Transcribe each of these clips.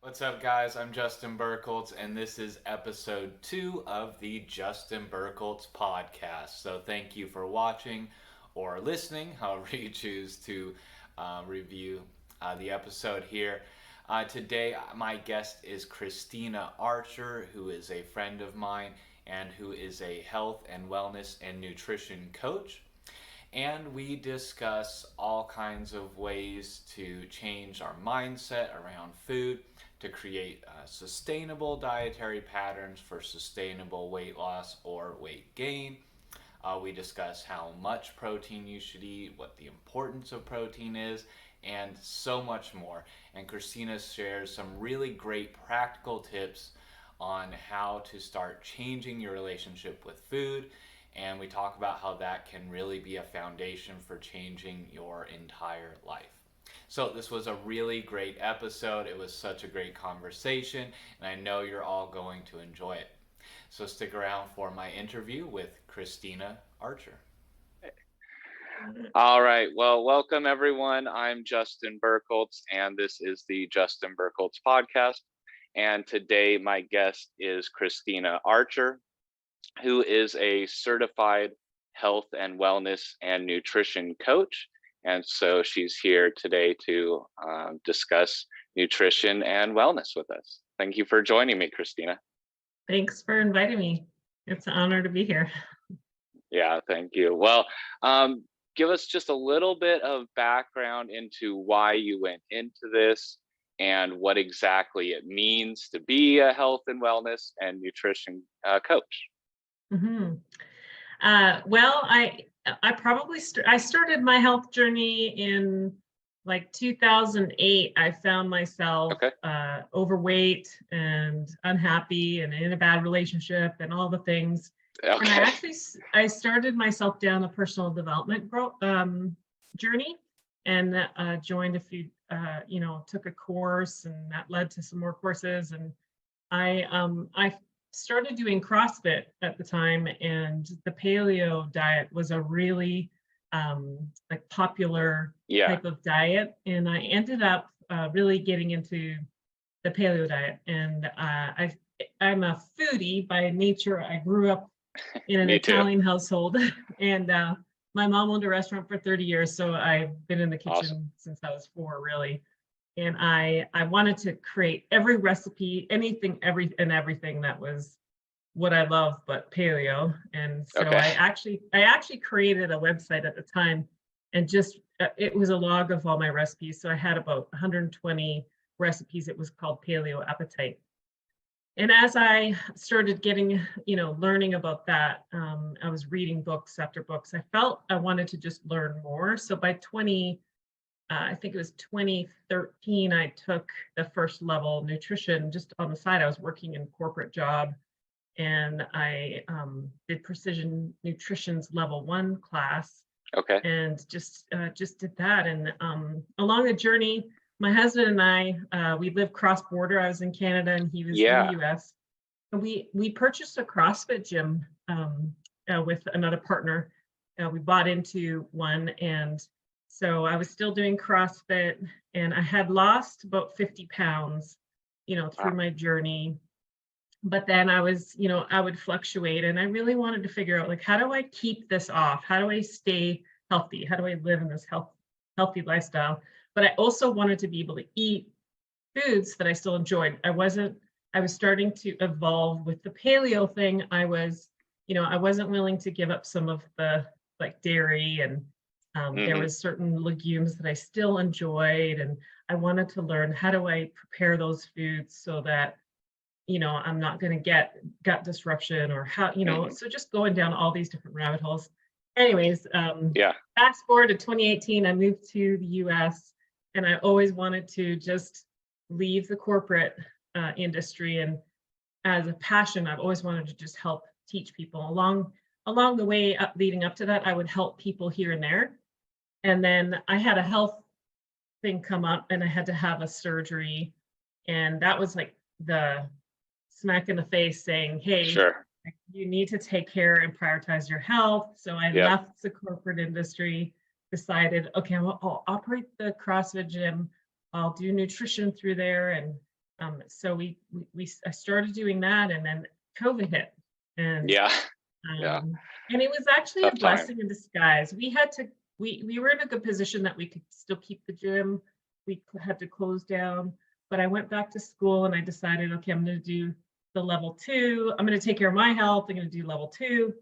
What's up, guys? I'm Justin Birkholz, and this is episode 2 of the Justin Birkholz podcast. So, thank you for watching or listening, however you choose to review the episode here. Today, my guest is Cristina Archer, who is a friend of mine and who is a health and wellness and nutrition coach. And we discuss all kinds of ways to change our mindset around food to create sustainable dietary patterns for sustainable weight loss or weight gain. We discuss how much protein you should eat, what the importance of protein is, and so much more. And Christina shares some really great practical tips on how to start changing your relationship with food, and we talk about how that can really be a foundation for changing your entire life. So this was a really great episode. It was such a great conversation, and I know you're all going to enjoy it. So stick around for my interview with Cristina Archer. All right. Well, welcome everyone. I'm Justin Birkholz, and this is the Justin Birkholz podcast. And today my guest is Cristina Archer, who is a certified health and wellness and nutrition coach. And so she's here today to discuss nutrition and wellness with us. Thank you for joining me, Cristina. Thanks for inviting me. It's an honor to be here. Yeah, thank you. Well, give us just a little bit of background into why you went into this and what exactly it means to be a health and wellness and nutrition coach. Mm-hmm. Well, I probably I started my health journey in like 2008. I found myself overweight and unhappy and in a bad relationship and all the things. And I started myself down a personal development journey, and joined a few, took a course, and that led to some more courses. And I started doing CrossFit at the time, and the paleo diet was a really like popular type of diet. And I ended up really getting into the paleo diet. And I'm a foodie by nature. I grew up in an Italian household, and my mom owned a restaurant for 30 years. So I've been in the kitchen since I was 4, really. And I wanted to create every recipe, everything that was what I love, but paleo. And so I actually created a website at the time, and just it was a log of all my recipes. So I had about 120 recipes. It was called Paleo Appetite. And as I started getting, learning about that, I was reading books after books. I felt I wanted to just learn more. So by I think it was 2013, I took the first level nutrition just on the side. I was working in a corporate job, and I did precision nutrition's level 1 class. And just did that. And along the journey, my husband and I, we lived cross-border. I was in Canada and he was in the US. And we purchased a CrossFit gym with another partner. We bought into one, and so I was still doing CrossFit, and I had lost about 50 pounds, through my journey. But then I was, I would fluctuate, and I really wanted to figure out, like, how do I keep this off? How do I stay healthy? How do I live in this healthy lifestyle? But I also wanted to be able to eat foods that I still enjoyed. I was starting to evolve with the paleo thing. I wasn't willing to give up some of the like dairy, and there was certain legumes that I still enjoyed. And I wanted to learn, how do I prepare those foods so that, I'm not going to get gut disruption, or how, so just going down all these different rabbit holes. Anyways, fast forward to 2018, I moved to the US, and I always wanted to just leave the corporate industry. And as a passion, I've always wanted to just help teach people. Along the way leading up to that, I would help people here and there. And then I had a health thing come up, and I had to have a surgery. And that was like the smack in the face saying, hey, you need to take care and prioritize your health. So I left the corporate industry, decided, okay, I'll operate the CrossFit gym. I'll do nutrition through there, and So I started doing that, and then COVID hit, and Yeah. Yeah. and it was actually a Tough time. blessing in disguise. We were in a good position that we could still keep the gym. We had to close down, but I went back to school and I decided, okay, I'm going to do the level 2. I'm going to take care of my health. I'm going to do level 2.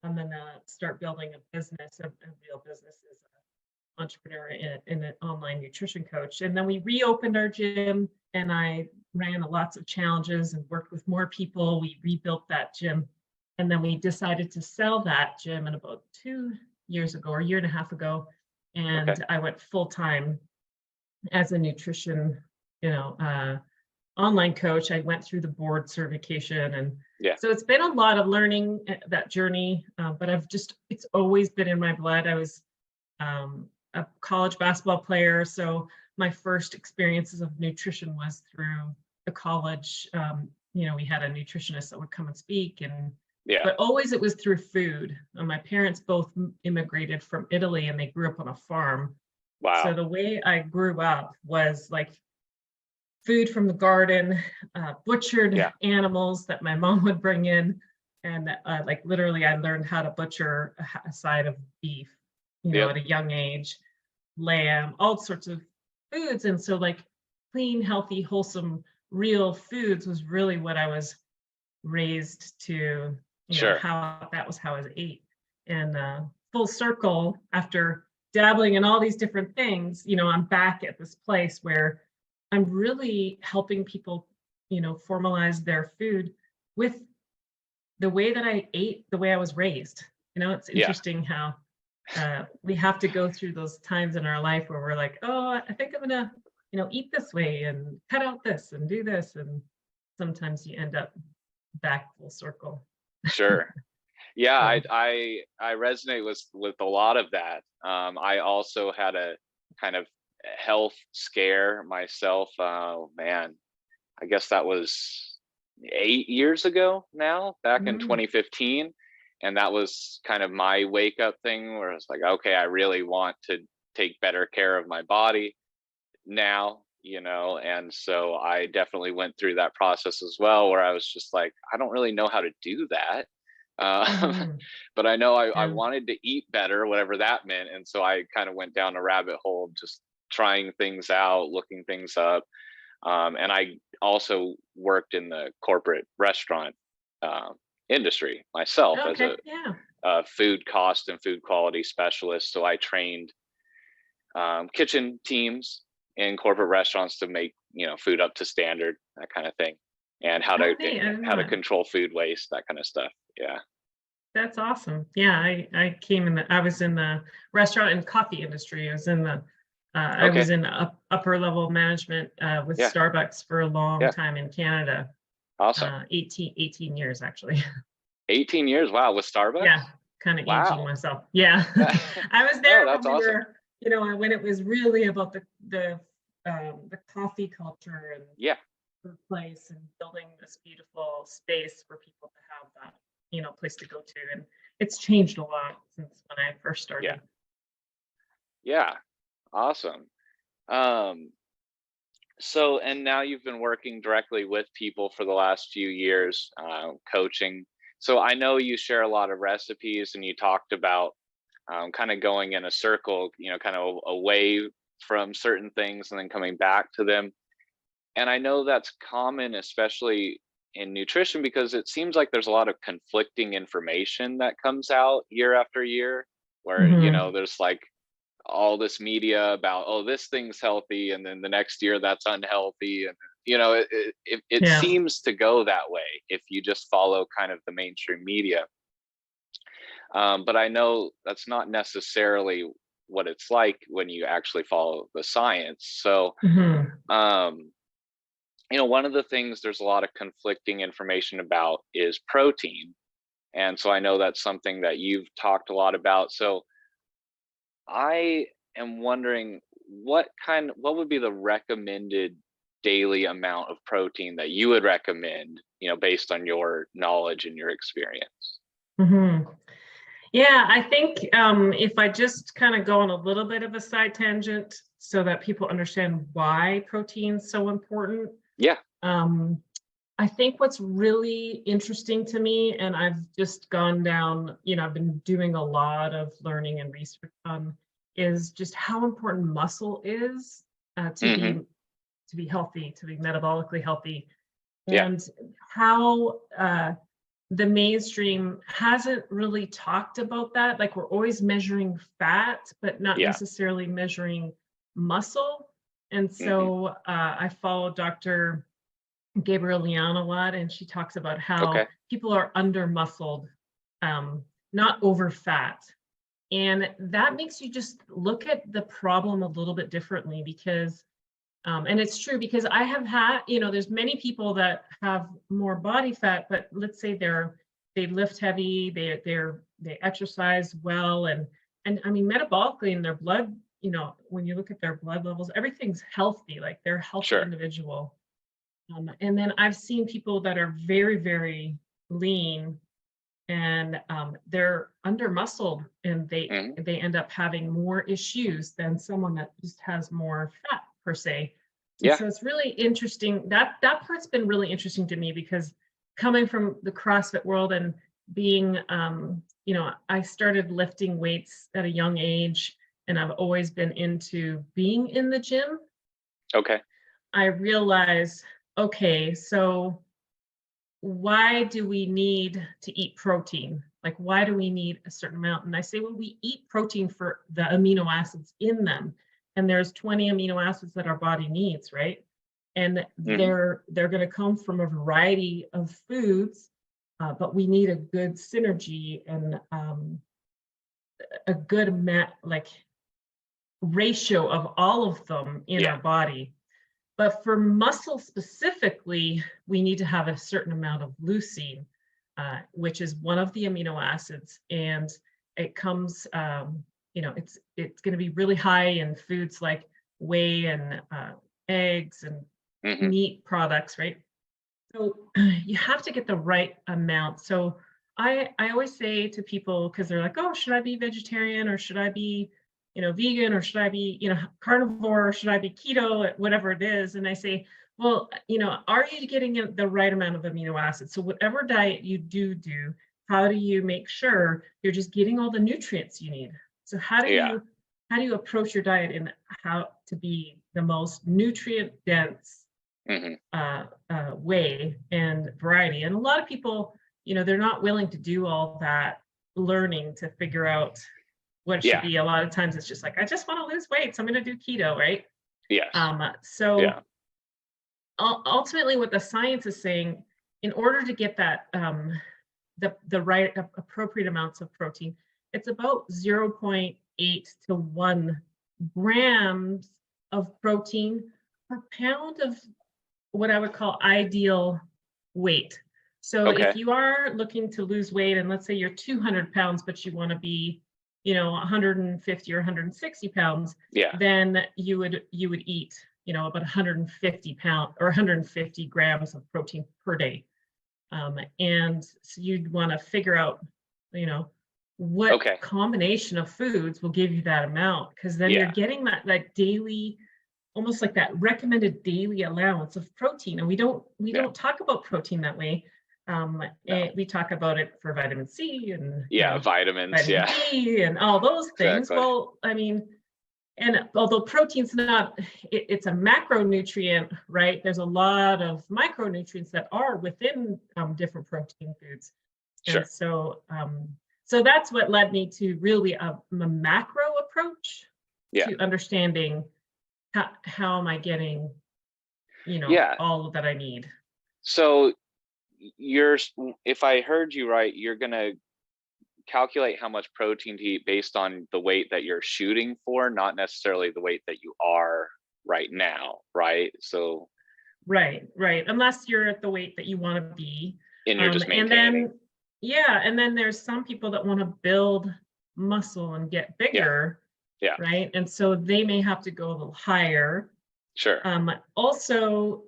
I'm going to start building a business, a real business as an entrepreneur and an online nutrition coach. And then we reopened our gym, and I ran lots of challenges and worked with more people. We rebuilt that gym. And then we decided to sell that gym in about 2 years ago, or a year and a half ago. And Okay. I went full time as a nutrition, online coach. I went through the board certification, and so it's been a lot of learning, that journey. But it's always been in my blood. I was a college basketball player, so my first experiences of nutrition was through the college. We had a nutritionist that would come and speak, but always it was through food. My parents both immigrated from Italy, and they grew up on a farm. Wow. So the way I grew up was like food from the garden, butchered animals that my mom would bring in. And like literally I learned how to butcher a side of beef, at a young age, lamb, all sorts of foods. And so like clean, healthy, wholesome, real foods was really what I was raised to, how I was ate. And full circle, after dabbling in all these different things, I'm back at this place where I'm really helping people, formalize their food with the way that I ate, the way I was raised. It's interesting how we have to go through those times in our life where we're like, oh, I think I'm gonna, eat this way and cut out this and do this. And sometimes you end up back full circle. Sure. Yeah, I resonate with a lot of that. I also had a kind of health scare myself. Man, I guess that was 8 years ago now, back in 2015. And that was kind of my wake up thing where I was like, okay, I really want to take better care of my body now, and so I definitely went through that process as well, where I was just like, I don't really know how to do that. But I know I wanted to eat better, whatever that meant. And so I kind of went down a rabbit hole, just trying things out, looking things up. And I also worked in the corporate restaurant industry myself as a food cost and food quality specialist. So I trained kitchen teams in corporate restaurants to make, food up to standard, that kind of thing. And how to control food waste, that kind of stuff. Yeah. That's awesome. Yeah, I was in the restaurant and coffee industry. I was in the I was in upper level management with Starbucks for a long time in Canada. Awesome. 18 years actually. 18 years, wow, with Starbucks? Yeah, kind of aging myself. Yeah. I was there when when it was really about the coffee culture and the place, and building this beautiful space for people to have that, place to go to. And it's changed a lot since when I first started. Yeah. Awesome. So, and now you've been working directly with people for the last few years, coaching. So I know you share a lot of recipes, and you talked about kind of going in a circle, kind of away from certain things and then coming back to them. And I know that's common, especially in nutrition, because it seems like there's a lot of conflicting information that comes out year after year, where, there's like all this media about, oh, this thing's healthy, and then the next year that's unhealthy. And, it seems to go that way if you just follow kind of the mainstream media. But I know that's not necessarily what it's like when you actually follow the science. So, one of the things there's a lot of conflicting information about is protein. And so I know that's something that you've talked a lot about. So I am wondering what would be the recommended daily amount of protein that you would recommend, based on your knowledge and your experience? Yeah, I think if I just kind of go on a little bit of a side tangent so that people understand why protein's so important. Yeah. I think what's really interesting to me, and I've just gone down, I've been doing a lot of learning and research on, is just how important muscle is Mm-hmm. to be healthy, to be metabolically healthy, Yeah. and how the mainstream hasn't really talked about that. Like, we're always measuring fat, but not Yeah. necessarily measuring muscle. And Mm-hmm. so I follow Dr. Gabrielle Leon a lot, and she talks about how Okay. people are under muscled, not over fat. And that makes you just look at the problem a little bit differently, because and it's true, because I have had, there's many people that have more body fat, but let's say they lift heavy, they exercise well, and I mean, metabolically in their blood, when you look at their blood levels, everything's healthy, like they're a healthy Sure. individual. And then I've seen people that are very, very lean, and they're under muscled, and Mm-hmm. they end up having more issues than someone that just has more fat per se. And Yeah. so it's really interesting. That part's been really interesting to me, because coming from the CrossFit world and being, I started lifting weights at a young age, and I've always been into being in the gym. Okay. I realized, okay, so why do we need to eat protein? Like, why do we need a certain amount? And I say, well, we eat protein for the amino acids in them. And there's 20 amino acids that our body needs, right? And Mm-hmm. they're going to come from a variety of foods, but we need a good synergy and a good ratio of all of them in Yeah. our body. But for muscle specifically, we need to have a certain amount of leucine, which is one of the amino acids, and it comes, it's going to be really high in foods like whey and eggs and Mm-hmm. meat products, right? So you have to get the right amount. So I always say to people, because they're like, oh, should I be vegetarian, or should I be, vegan, or should I be, carnivore, or should I be keto, whatever it is? And I say, well, are you getting the right amount of amino acids? So whatever diet you do, how do you make sure you're just getting all the nutrients you need? So how do Yeah. you approach your diet in how to be the most nutrient dense Mm-hmm. way and variety? And a lot of people, they're not willing to do all that learning to figure out what it should Yeah. be. A lot of times it's just like, I just want to lose weight, so I'm going to do keto, right? Yes. So Yeah. ultimately what the science is saying, in order to get that the right appropriate amounts of protein, it's about 0.8 to 1 grams of protein per pound of what I would call ideal weight. So Okay. if you are looking to lose weight, and let's say you're 200 pounds, but you want to be, 150 or 160 pounds, Yeah. then you would eat, about 150 pounds or 150 grams of protein per day. And so you'd want to figure out, what Okay. combination of foods will give you that amount, because then Yeah. you're getting that daily, almost like that recommended daily allowance of protein. And we don't talk about protein that way. No. We talk about it for vitamin C and vitamins. vitamin D and all those things. Exactly. Well, I mean, and although protein's not, it's a macronutrient, right? There's a lot of micronutrients that are within different protein foods. Sure. And so that's what led me to really a macro approach to understanding how am I getting, all that I need. So if I heard you right, you're going to calculate how much protein to eat based on the weight that you're shooting for, not necessarily the weight that you are right now, right? So right, unless you're at the weight that you want to be, and you're just maintaining. And then there's some people that want to build muscle and get bigger, right? And so they may have to go a little higher. Sure. Also,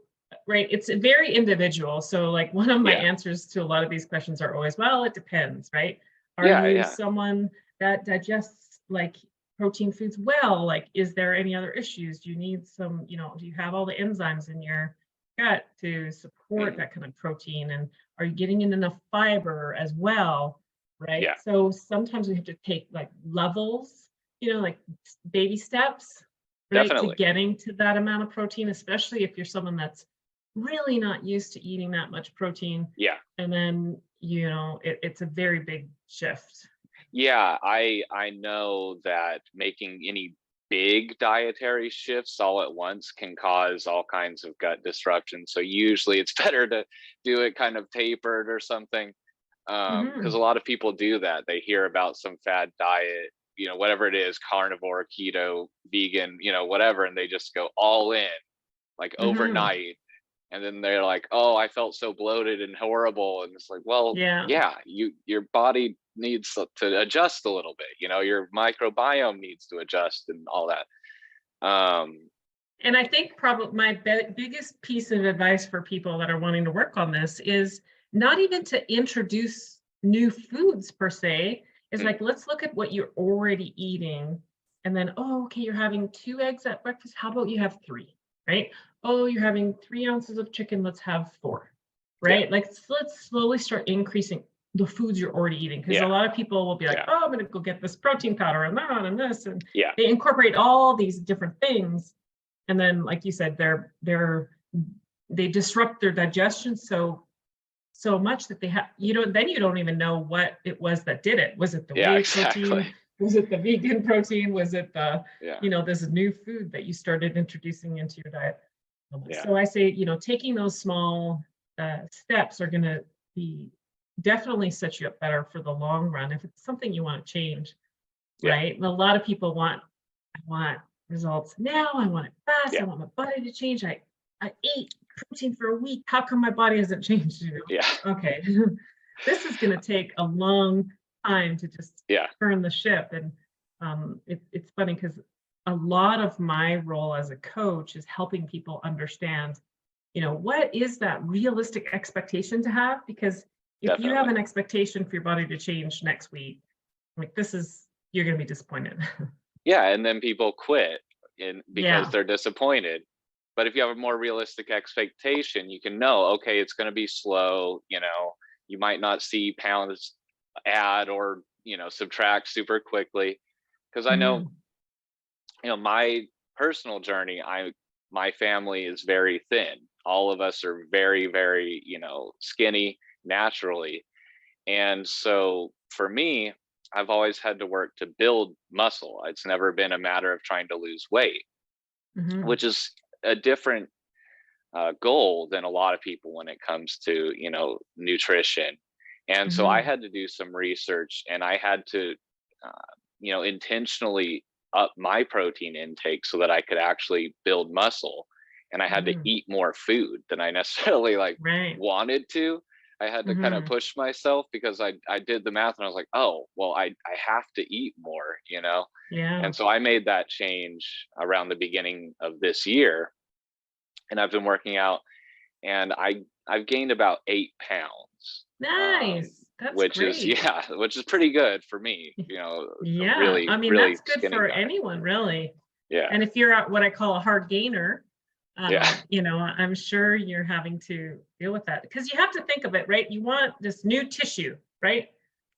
right, it's very individual. So like, one of my answers to a lot of these questions are always, well, it depends, right? Are you someone that digests like protein foods well? Like, is there any other issues? Do you need some, do you have all the enzymes in your gut to support that kind of protein? And are you getting in enough fiber as well? Right. Yeah. So sometimes we have to take like levels, like baby steps, right, Definitely. to getting to that amount of protein, especially if you're someone that's really not used to eating that much protein. Yeah. And then, it's a very big shift. Yeah, I know that making any big dietary shifts all at once can cause all kinds of gut disruption. So usually it's better to do it kind of tapered or something. Because a lot of people do that. They hear about some fad diet, whatever it is, carnivore, keto, vegan, whatever, and they just go all in like overnight. And then they're like, oh, I felt so bloated and horrible. And it's like, well, yeah, your body needs to adjust a little bit, your microbiome needs to adjust and all that. And I think probably my biggest piece of advice for people that are wanting to work on this is not even to introduce new foods per se, is like, let's look at what you're already eating. And then, okay, you're having 2 eggs at breakfast. How about you have 3, right? Oh, you're having 3 ounces of chicken. Let's have 4, right? Yeah. Like, let's slowly start increasing the foods you're already eating. Because a lot of people will be like, oh, I'm going to go get this protein powder and that and this. And they incorporate all these different things. And then, like you said, they disrupt their digestion so much that they have, then you don't even know what it was that did it. Was it the whey protein? Was it the vegan protein? Was it the, this new food that you started introducing into your diet? So I say, taking those small steps are going to definitely set you up better for the long run if it's something you want to change, right? And a lot of people I want results now. I want it fast. I want my body to change. I ate protein for a week. How come my body hasn't changed? Okay, this is going to take a long time to just turn the ship. And it's funny because a lot of my role as a coach is helping people understand, what is that realistic expectation to have? Because if you have an expectation for your body to change next week, like you're going to be disappointed. And then people quit because they're disappointed. But if you have a more realistic expectation, you can know, okay, it's going to be slow. You might not see pounds add or, subtract super quickly. Because I know, my personal journey, my family is very thin. All of us are very, very, skinny naturally. And so for me, I've always had to work to build muscle. It's never been a matter of trying to lose weight, which is a different goal than a lot of people when it comes to, nutrition. And so I had to do some research, and I had to, intentionally up my protein intake so that I could actually build muscle. And I had to eat more food than I necessarily wanted to. I had to kind of push myself because I did the math and I was like, oh, well, I have to eat more, And so I made that change around the beginning of this year. And I've been working out, and I've gained about 8 pounds. Nice. That's which great. Which is pretty good for me, really, I mean, really that's good for anyone, really. Yeah. And if you're what I call a hard gainer, I'm sure you're having to deal with that, because you have to think of it, right? You want this new tissue, right?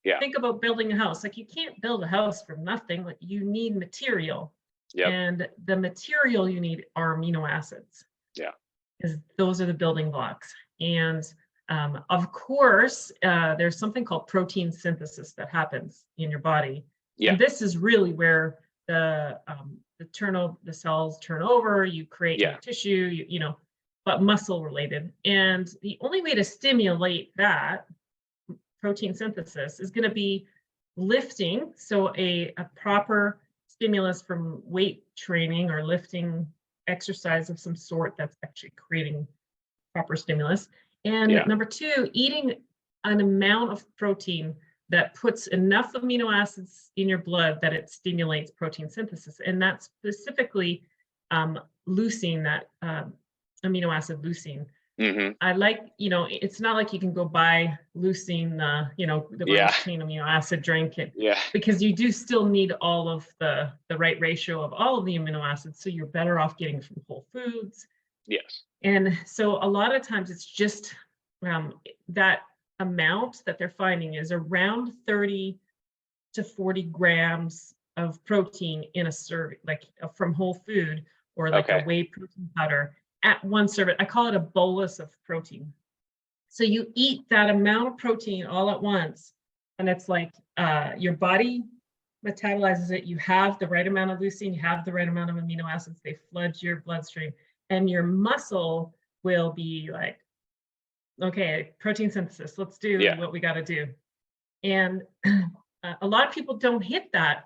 Yeah. Think about building a house. Like, you can't build a house from nothing. Like, you need material. Yep. And the material you need are amino acids. Yeah. Because those are the building blocks. And of course, there's something called protein synthesis that happens in your body. Yeah. And this is really where the cells turn over, you create new tissue, but muscle related. And the only way to stimulate that protein synthesis is going to be lifting. So a proper stimulus from weight training or lifting exercise of some sort that's actually creating proper stimulus. And number 2, eating an amount of protein that puts enough amino acids in your blood that it stimulates protein synthesis. And that's specifically leucine, that amino acid leucine. I like, it's not like you can go buy leucine, the branched-chain amino acid drink, because you do still need all of the right ratio of all of the amino acids. So you're better off getting from whole foods, Yes. And so a lot of times it's just that amount that they're finding is around 30 to 40 grams of protein in a serving, like from whole food or like a Okay. whey protein powder at one serving. I call it a bolus of protein. So you eat that amount of protein all at once, and it's like your body metabolizes it. You have the right amount of leucine, you have the right amount of amino acids, they flood your bloodstream, and your muscle will be like, okay, protein synthesis, let's do what we got to do. And a lot of people don't hit that.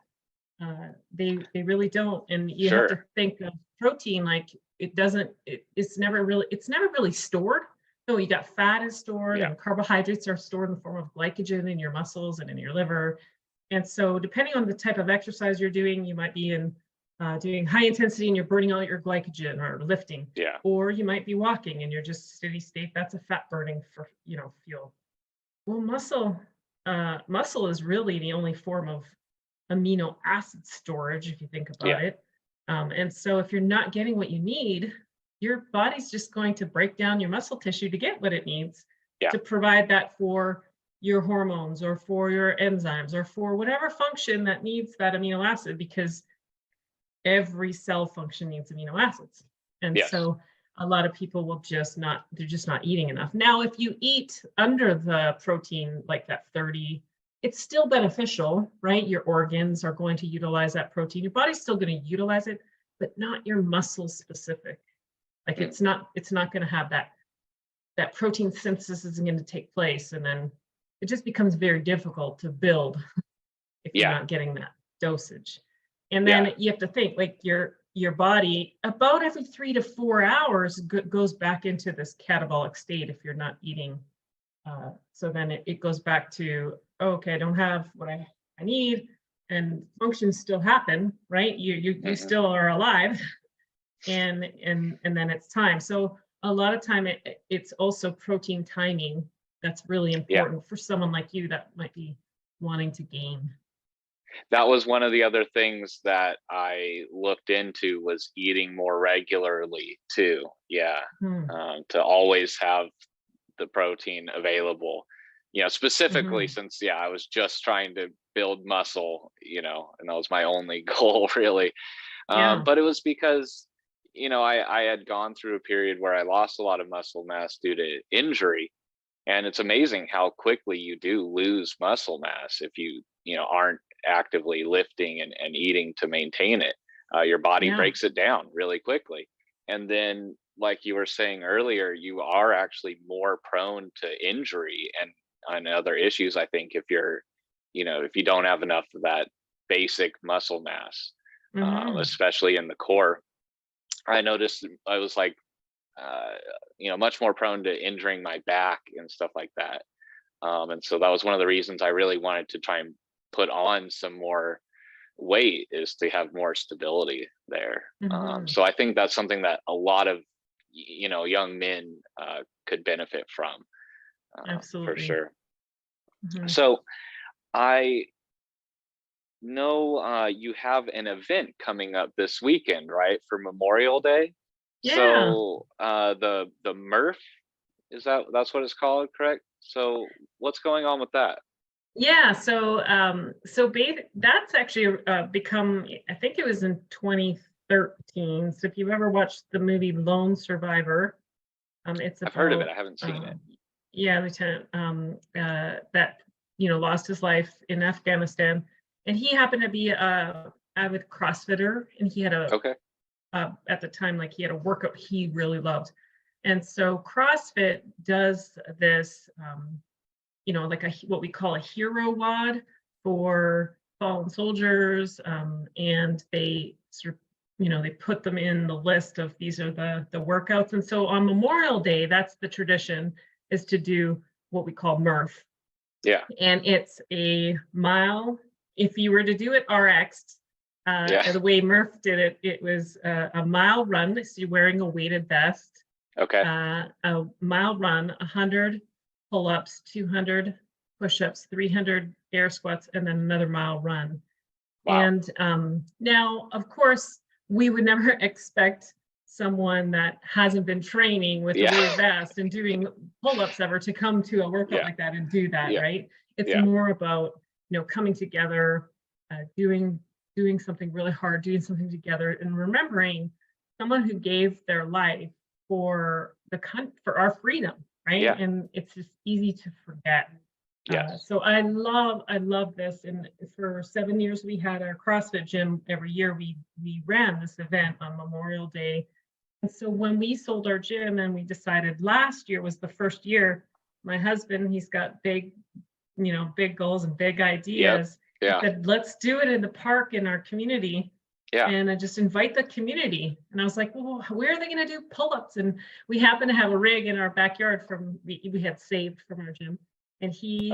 They really don't. And you have to think of protein like it's never really stored. No, you got fat is stored and carbohydrates are stored in the form of glycogen in your muscles and in your liver. And so depending on the type of exercise you're doing, you might be doing high intensity and you're burning all your glycogen or lifting. Yeah. Or you might be walking and you're just steady state. That's a fat burning for fuel. Well, muscle is really the only form of amino acid storage, if you think about it. And so if you're not getting what you need, your body's just going to break down your muscle tissue to get what it needs to provide that for your hormones or for your enzymes or for whatever function that needs that amino acid, because every cell function needs amino acids. And so a lot of people will they're just not eating enough. Now, if you eat under the protein, like that 30, it's still beneficial, right? Your organs are going to utilize that protein. Your body's still going to utilize it, but not your muscle specific. Like it's not going to have that protein synthesis isn't going to take place. And then it just becomes very difficult to build if you're not getting that dosage. And then you have to think like your body about every 3 to 4 hours goes back into this catabolic state if you're not eating. So then it goes back to, okay, I don't have what I need, and functions still happen, right? You still are alive, and then it's time. So a lot of time it's also protein timing that's really important for someone like you that might be wanting to gain. That was one of the other things that I looked into, was eating more regularly too. To always have the protein available, specifically since I was just trying to build muscle, and that was my only goal really. But it was because I had gone through a period where I lost a lot of muscle mass due to injury, and it's amazing how quickly you do lose muscle mass if you aren't actively lifting and eating to maintain it. Your body breaks it down really quickly, and then like you were saying earlier, you are actually more prone to injury and other issues, I think, if you're if you don't have enough of that basic muscle mass, especially in the core. I noticed I was like much more prone to injuring my back and stuff like that, and so that was one of the reasons I really wanted to try and put on some more weight, is to have more stability there. So I think that's something that a lot of young men could benefit from. Absolutely, for sure. So I know you have an event coming up this weekend, right, for Memorial Day? So the Murph, that's what it's called, correct? So what's going on with that? So that's actually become, I think it was in 2013. So if you've ever watched the movie Lone Survivor, it's about, I've heard of it. I haven't seen it. Lieutenant that lost his life in Afghanistan, and he happened to be a avid CrossFitter, and he had at the time, like, he had a workout he really loved, and so CrossFit does this like what we call a hero WOD for fallen soldiers, and they sort of they put them in the list of these are the workouts. And so on Memorial Day, that's the tradition, is to do what we call Murph. And it's a mile. If you were to do it RX, the way Murph did it, it was a mile run. So you're wearing a weighted vest. A mile run, 100 pull-ups, 200 push-ups, 300 air squats, and then another mile run. And now, of course, we would never expect someone that hasn't been training with a weighted vest and doing pull-ups ever to come to a workout like that and do that, right? It's more about, coming together, doing something really hard, doing something together, and remembering someone who gave their life for our freedom, right? Yeah. And it's just easy to forget. Yes. So I love this. And for 7 years, we had our CrossFit gym every year. We ran this event on Memorial Day. And so when we sold our gym and we decided last year was the first year, my husband, he's got big goals and big ideas. He said, let's do it in the park in our community. And I just invite the community. And I was like, well, where are they going to do pull-ups? And we happen to have a rig in our backyard we had saved from our gym. And he,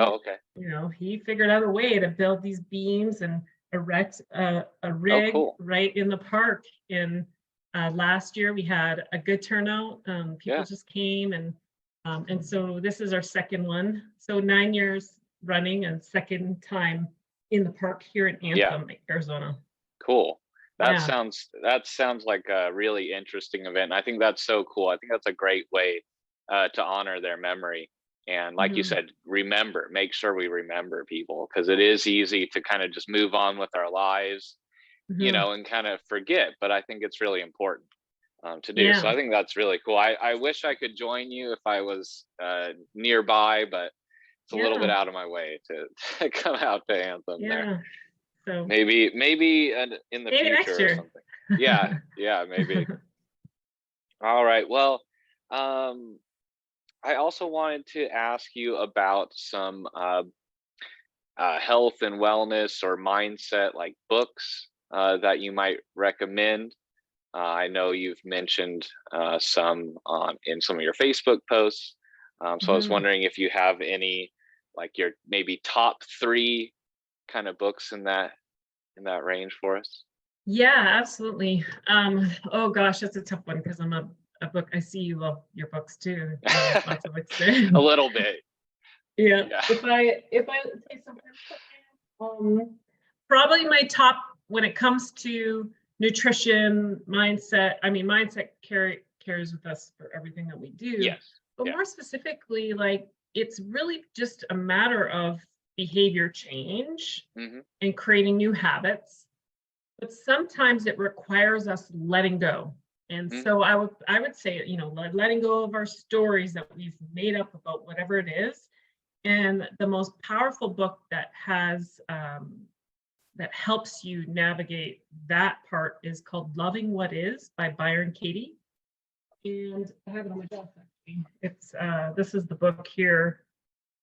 he figured out a way to build these beams and erect a rig right in the park. And last year we had a good turnout. People just came, and so this is our second one. So 9 years running and second time in the park here in Anthem, Arizona. Cool. That sounds like a really interesting event. I think that's so cool. I think that's a great way to honor their memory. And like you said, make sure we remember people, because it is easy to kind of just move on with our lives, and kind of forget. But I think it's really important to do. So I think that's really cool. I wish I could join you if I was nearby, but it's a little bit out of my way to come out to Anthem there. So maybe in the future or something. Yeah, maybe. All right. Well, I also wanted to ask you about some health and wellness or mindset like books that you might recommend. I know you've mentioned some in some of your Facebook posts. So I was wondering if you have any, like your maybe top 3 kind of books in that range for us. Yeah, absolutely. Oh gosh, that's a tough one, because I'm a book. I see you love your books too. Lots of books too. A little bit. Yeah. If I say something, probably my top when it comes to nutrition, mindset. I mean, mindset carries with us for everything that we do. Yes. But more specifically, like, it's really just a matter of behavior change and creating new habits. But sometimes it requires us letting go. And so I would say, letting go of our stories that we've made up about whatever it is. And the most powerful book that helps you navigate that part is called Loving What Is by Byron Katie. And I have it on my desk, actually. It's this is the book here.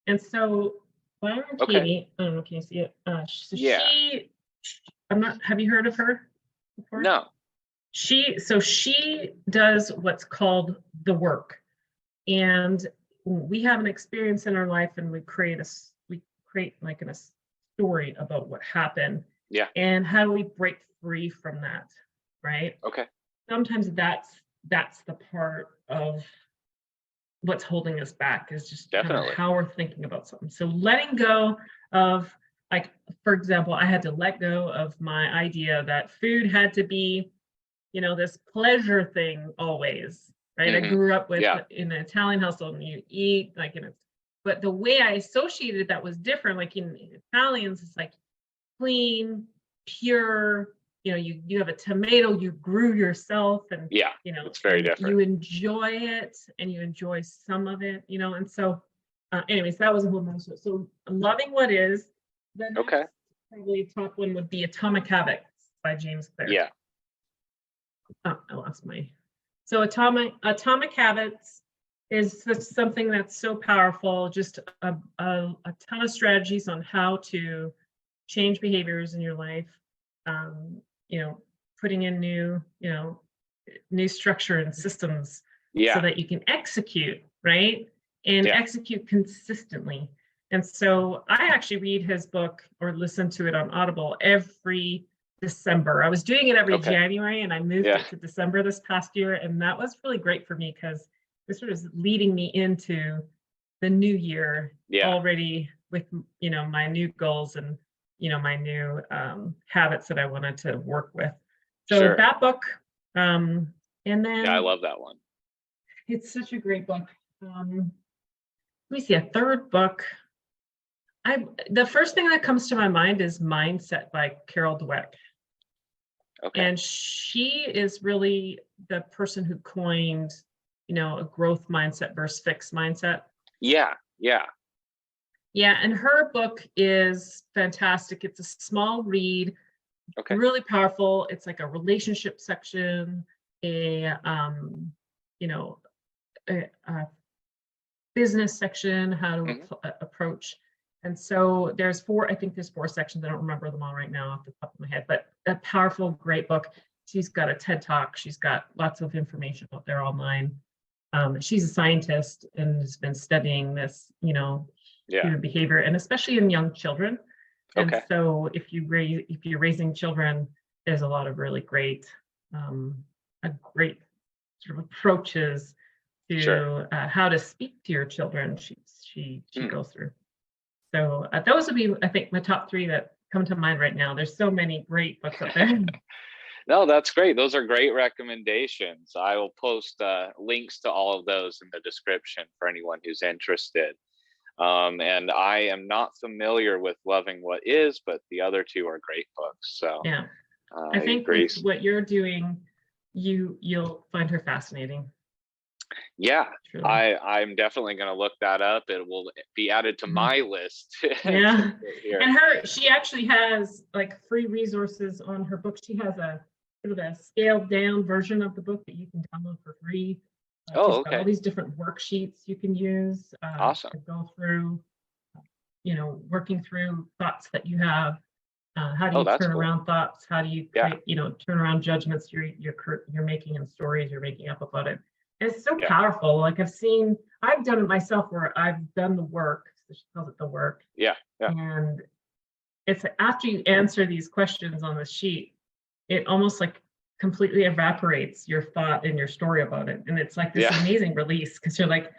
And so Byron Katie, I don't know, can you see it? Have you heard of her before? No. She does what's called the work. And we have an experience in our life, and we create like a story about what happened. Yeah. And how do we break free from that, right? Okay. Sometimes that's the part of what's holding us back, is just kind of how we're thinking about something. So letting go of, like, for example, I had to let go of my idea that food had to be, this pleasure thing always, right? I grew up in an Italian household, and you eat like but the way I associated that was different. Like in Italians, it's like clean, pure. You have a tomato you grew yourself, and it's very different. You enjoy it, and you enjoy some of it, and so anyways, that was a whole nother. So Loving What Is. The next probably top one would be Atomic Habits by James Clear. Yeah. Oh, I lost so Atomic Habits is something that's so powerful. Just a ton of strategies on how to change behaviors in your life. Putting in new structure and systems so that you can execute, right? And execute consistently. And so I actually read his book or listen to it on Audible every December. I was doing it every January, and I moved it to December this past year. And that was really great for me, because this sort of is leading me into the new year already with, my new goals and, my new habits that I wanted to work with. So that book, And then Yeah, I love that one. it's such a great book. Let me see, a third book. The first thing that comes to my mind is Mindset by Carol Dweck. Okay. And she is really the person who coined, a growth mindset versus fixed mindset. Yeah. Yeah, and her book is fantastic. It's a small read, Okay. really powerful. It's like a relationship section, a business section, how to approach. And so there's four sections. I don't remember them all right now off the top of my head, but a powerful, great book. She's got a TED Talk. She's got lots of information out there online. She's a scientist and has been studying this, human behavior, and especially in young children. And so if you're raising children, there's a lot of really great sort of approaches to how to speak to your children. She goes through. So those would be, I think, my top three that come to mind right now. There's so many great books out there. No, that's great. Those are great recommendations. I will post links to all of those in the description for anyone who's interested. And I am not familiar with Loving What Is, but the other two are great books. So yeah, I think with what you're doing, you'll find her fascinating. Yeah, Truly. I'm definitely going to look that up. It will be added to my list. Yeah, and she actually has like free resources on her book. She has a sort of a scaled down version of the book that you can download for free. She's got all these different worksheets you can use awesome. to go through, working through thoughts that you have. How do you turn around thoughts? How do you create, turn around judgments you're making and stories you're making up about it? And it's so powerful. Like I've done it myself where I've done the work. So she calls it the work. Yeah. And it's after you answer these questions on the sheet, it almost like completely evaporates your thought and your story about it. And it's like this amazing release because you're like,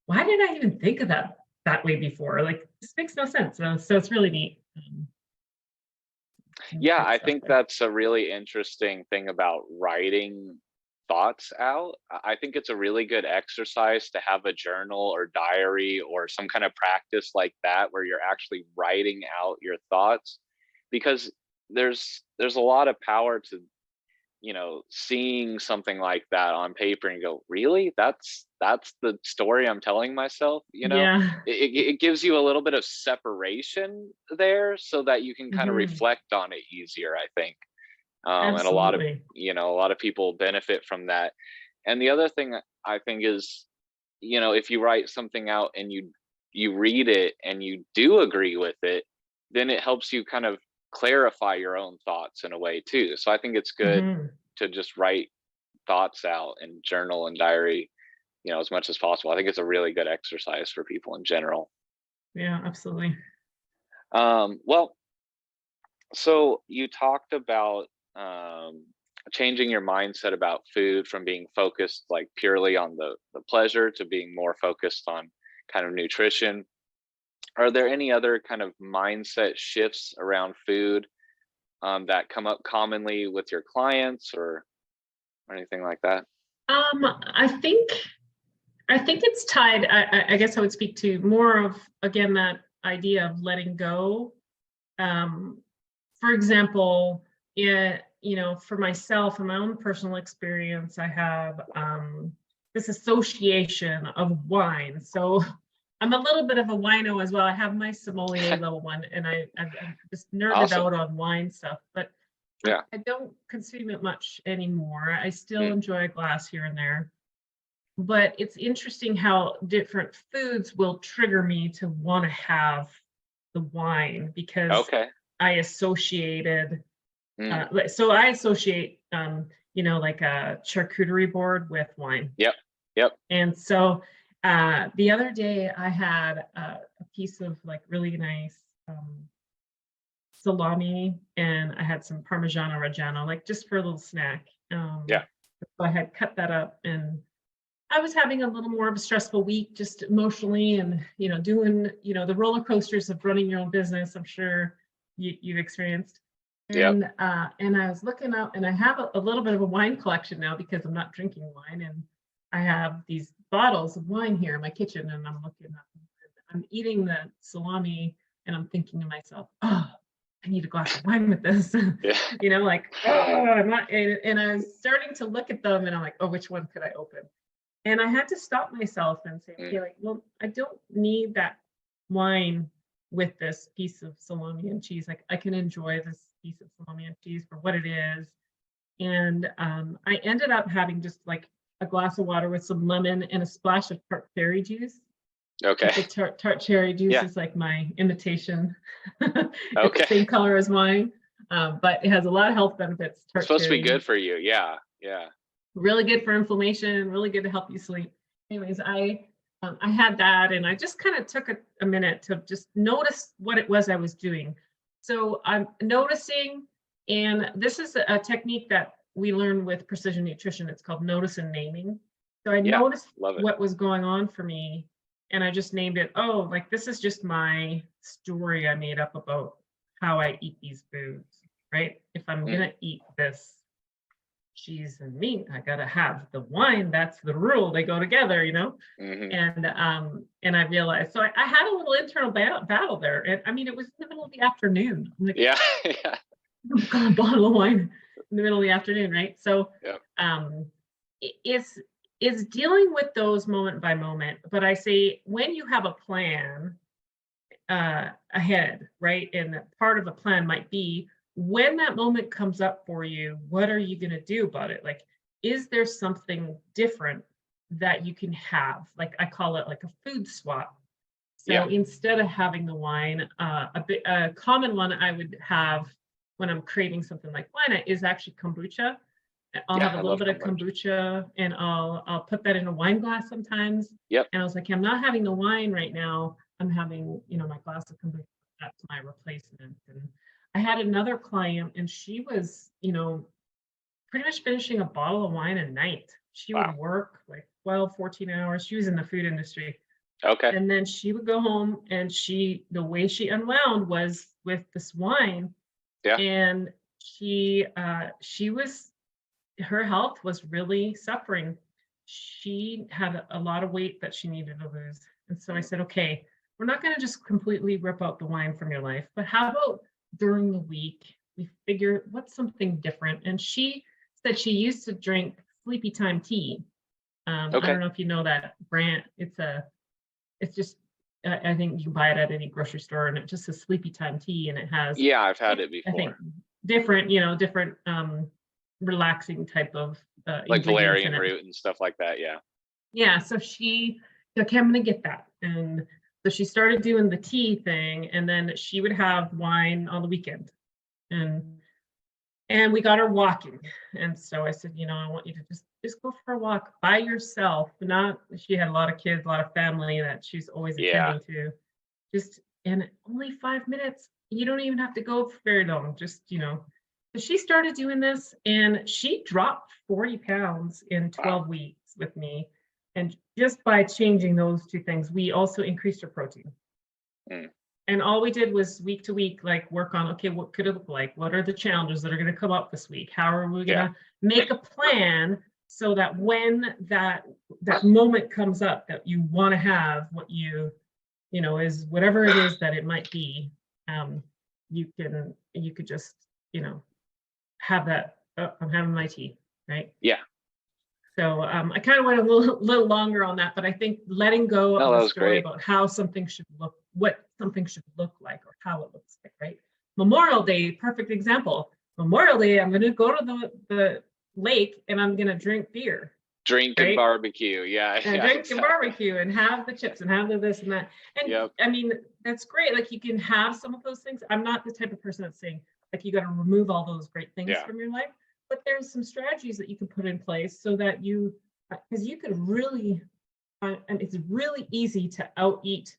why did I even think of that way before? Like, this makes no sense. So it's really neat. Yeah, I think that's a really interesting thing about writing thoughts out. I think it's a really good exercise to have a journal or diary or some kind of practice like that where you're actually writing out your thoughts, because there's a lot of power to seeing something like that on paper and go, really, that's the story I'm telling myself. It gives you a little bit of separation there so that you can kind of reflect on it easier, I think. And a lot of people benefit from that. And the other thing I think is, if you write something out and you read it and you do agree with it, then it helps you kind of clarify your own thoughts in a way too. So I think it's good to just write thoughts out and journal and diary, as much as possible. I think it's a really good exercise for people in general. Yeah, absolutely. Well, so you talked about changing your mindset about food from being focused like purely on the pleasure to being more focused on kind of nutrition. Are there any other kind of mindset shifts around food that come up commonly with your clients or anything like that? I think it's tied. I guess I would speak to more of, again, that idea of letting go. For example, for myself, in my own personal experience, I have this association of wine. So I'm a little bit of a wino as well. I have my sommelier level one, and I'm just nerded out on wine stuff, but I don't consume it much anymore. I still enjoy a glass here and there. But it's interesting how different foods will trigger me to want to have the wine because I associated. So I associate, like a charcuterie board with wine. Yep. And so the other day I had a piece of like really nice salami, and I had some Parmigiano Reggiano, like just for a little snack. So I had cut that up, and I was having a little more of a stressful week, just emotionally, and doing the roller coasters of running your own business. I'm sure you've experienced. And and I was looking up, and I have a little bit of a wine collection now because I'm not drinking wine, and I have these bottles of wine here in my kitchen, and I'm looking up, I'm eating the salami, and I'm thinking to myself, oh, I need a glass of wine with this. Yeah. You know, like, oh, I'm not, and I was starting to look at them, and I'm like, oh, which one could I open? And I had to stop myself and say, okay, like, well, I don't need that wine with this piece of salami and cheese. Like, I can enjoy this piece of salami and cheese for what it is. And I ended up having just like a glass of water with some lemon and a splash of tart cherry juice. Okay. The tart cherry juice is like my imitation. It's the same color as wine, but it has a lot of health benefits. It's supposed to be good for you. Yeah. Yeah. Really good for inflammation, really good to help you sleep. Anyways, I had that, and I just kind of took a minute to just notice what it was I was doing. So I'm noticing, and this is a technique that we learn with precision nutrition. It's called notice and naming. So I noticed what was going on for me, and I just named it, oh, like this is just my story I made up about how I eat these foods, right? If I'm gonna eat this cheese and meat, I gotta have the wine. That's the rule. They go together, you know. And I realized, so I had a little internal battle there, and I mean, it was in the middle of the afternoon. I'm like, I've got a bottle of wine in the middle of the afternoon, right? So it's dealing with those moment by moment. But I say, when you have a plan ahead, right, and part of a plan might be, when that moment comes up for you, what are you going to do about it? Like, is there something different that you can have? Like, I call it like a food swap. So instead of having the wine, a common one I would have when I'm craving something like wine is actually kombucha. I'll have a little bit of kombucha, and I'll put that in a wine glass sometimes. And I was like, I'm not having the wine right now. I'm having, you know, my glass of kombucha. That's my replacement. And I had another client, and she was, you know, pretty much finishing a bottle of wine a night. She would work like 12, 14 hours. She was in the food industry. And then she would go home, and the way she unwound was with this wine. And her health was really suffering. She had a lot of weight that she needed to lose. And so I said, okay, we're not going to just completely rip out the wine from your life, but how about during the week, we figure what's something different. And she said she used to drink Sleepy Time tea. I don't know if you know that brand. It's just, I think you can buy it at any grocery store, and it's just a Sleepy Time tea, and it has. Yeah, I've had it before. I think different, you know, different relaxing type of like valerian root and stuff like that. Yeah. So she, okay, I'm gonna get that. And so she started doing the tea thing, and then she would have wine on the weekend. And we got her walking. And so I said, you know, I want you to just go for a walk by yourself. She had a lot of kids, a lot of family that she's always attending to. And only 5 minutes. You don't even have to go for very long. Just, you know. So she started doing this, and she dropped 40 pounds in 12 weeks with me. And just by changing those two things, we also increased her protein. And all we did was week to week, like work on, okay, what could it look like? What are the challenges that are going to come up this week? How are we going to make a plan so that when that moment comes up that you want to have, what you know, is whatever it is that it might be, you could just, you know, have that, I'm having my tea, right? So I kind of went a little longer on that, but I think letting go of the story about how something should look, what something should look like, or how it looks like, right? Memorial Day, perfect example. Memorial Day, I'm going to go to the lake, and I'm going to drink beer. Drink and barbecue, drink and barbecue, and have the chips, and have the this and that. And I mean, that's great. Like, you can have some of those things. I'm not the type of person that's saying, like, you got to remove all those great things from your life. But there's some strategies that you can put in place so that because you could really, and it's really easy to out-eat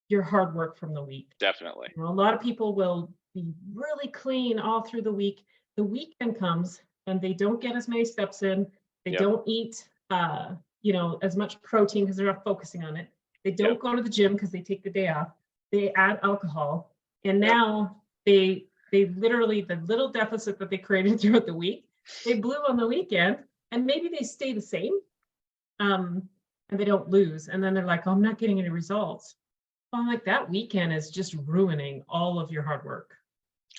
your hard work from the week. Definitely. You know, a lot of people will be really clean all through the week. The weekend comes, and they don't get as many steps in. They don't eat, you know, as much protein because they're not focusing on it. They don't go to the gym because they take the day off. They add alcohol, and now they they literally, the little deficit that they created throughout the week, they blew on the weekend, and maybe they stay the same, and they don't lose. And then they're like, oh, I'm not getting any results. Well, I'm like, that weekend is just ruining all of your hard work.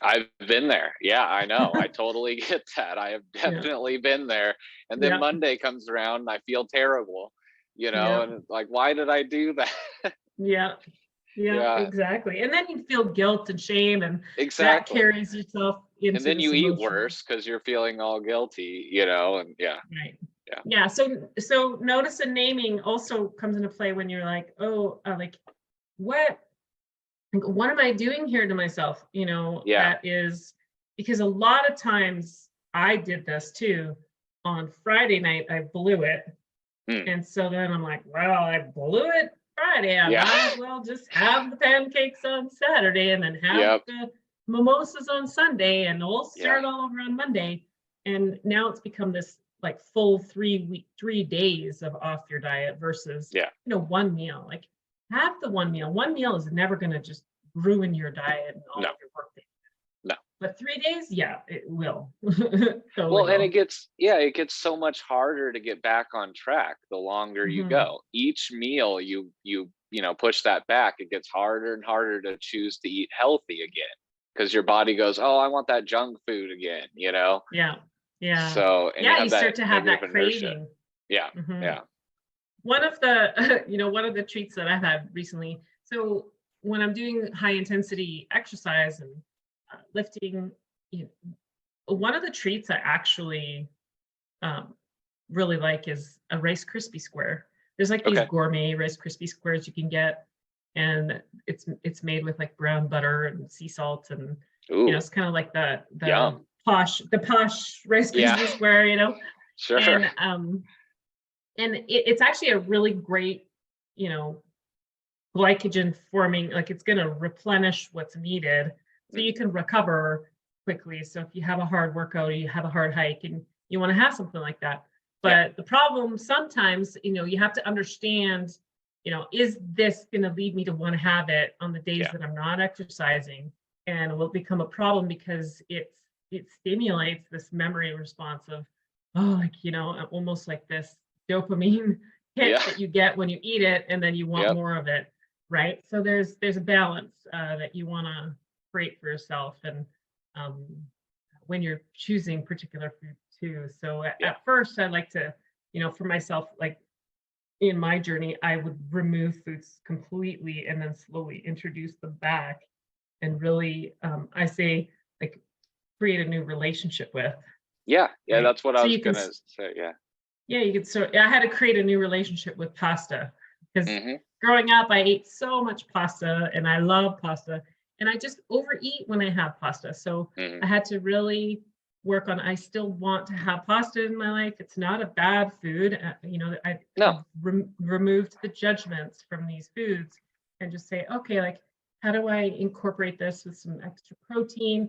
I've been there. Yeah, I know. I totally get that. I have definitely been there. And then Monday comes around and I feel terrible, and it's like, why did I do that? Yeah, exactly. And then you feel guilt and shame, and that Exactly. carries yourself into And then this you eat emotional. worse because you're feeling all guilty, and Right. Yeah. So notice and naming also comes into play when you're like, oh, like what am I doing here to myself? That is because a lot of times I did this too. On Friday night, I blew it. And so then I'm like, well, I blew it Friday. I might as well just have the pancakes on Saturday and then have the mimosas on Sunday, and we'll start all over on Monday. And now it's become this like full 3 days of off your diet versus, one meal. Like, have the one meal. One meal is never going to just ruin your diet and all of your work day. No. But 3 days, it will. Well, and it gets so much harder to get back on track the longer you go. Each meal you push that back, it gets harder and harder to choose to eat healthy again, because your body goes, oh, I want that junk food again, Yeah. So, and you start to have that craving. Yeah. One of the, one of the treats that I've had recently. So when I'm doing high intensity exercise and lifting, one of the treats I actually really like is a Rice Krispie square. There's like these gourmet Rice Krispie squares you can get, and it's made with like brown butter and sea salt, and it's kind of like the posh Rice Krispie square, Sure. And it's actually a really great, glycogen forming, like it's going to replenish what's needed so you can recover quickly. So if you have a hard workout or you have a hard hike and you want to have something like that. But the problem sometimes, you have to understand, is this going to lead me to want to have it on the days that I'm not exercising? And it will become a problem because it stimulates this memory response of, almost like this dopamine hit that you get when you eat it, and then you want more of it, right? So there's a balance that you want to create for yourself, and when you're choosing particular food too. So at first, I like to, for myself, like in my journey, I would remove foods completely and then slowly introduce them back, and really, I say, like, create a new relationship with. Right? That's what I was gonna say. You could I had to create a new relationship with pasta, because growing up I ate so much pasta and I love pasta, and I just overeat when I have pasta. So I had to really work on, I still want to have pasta in my life. It's not a bad food. I removed the judgments from these foods and just say, okay, like, how do I incorporate this with some extra protein?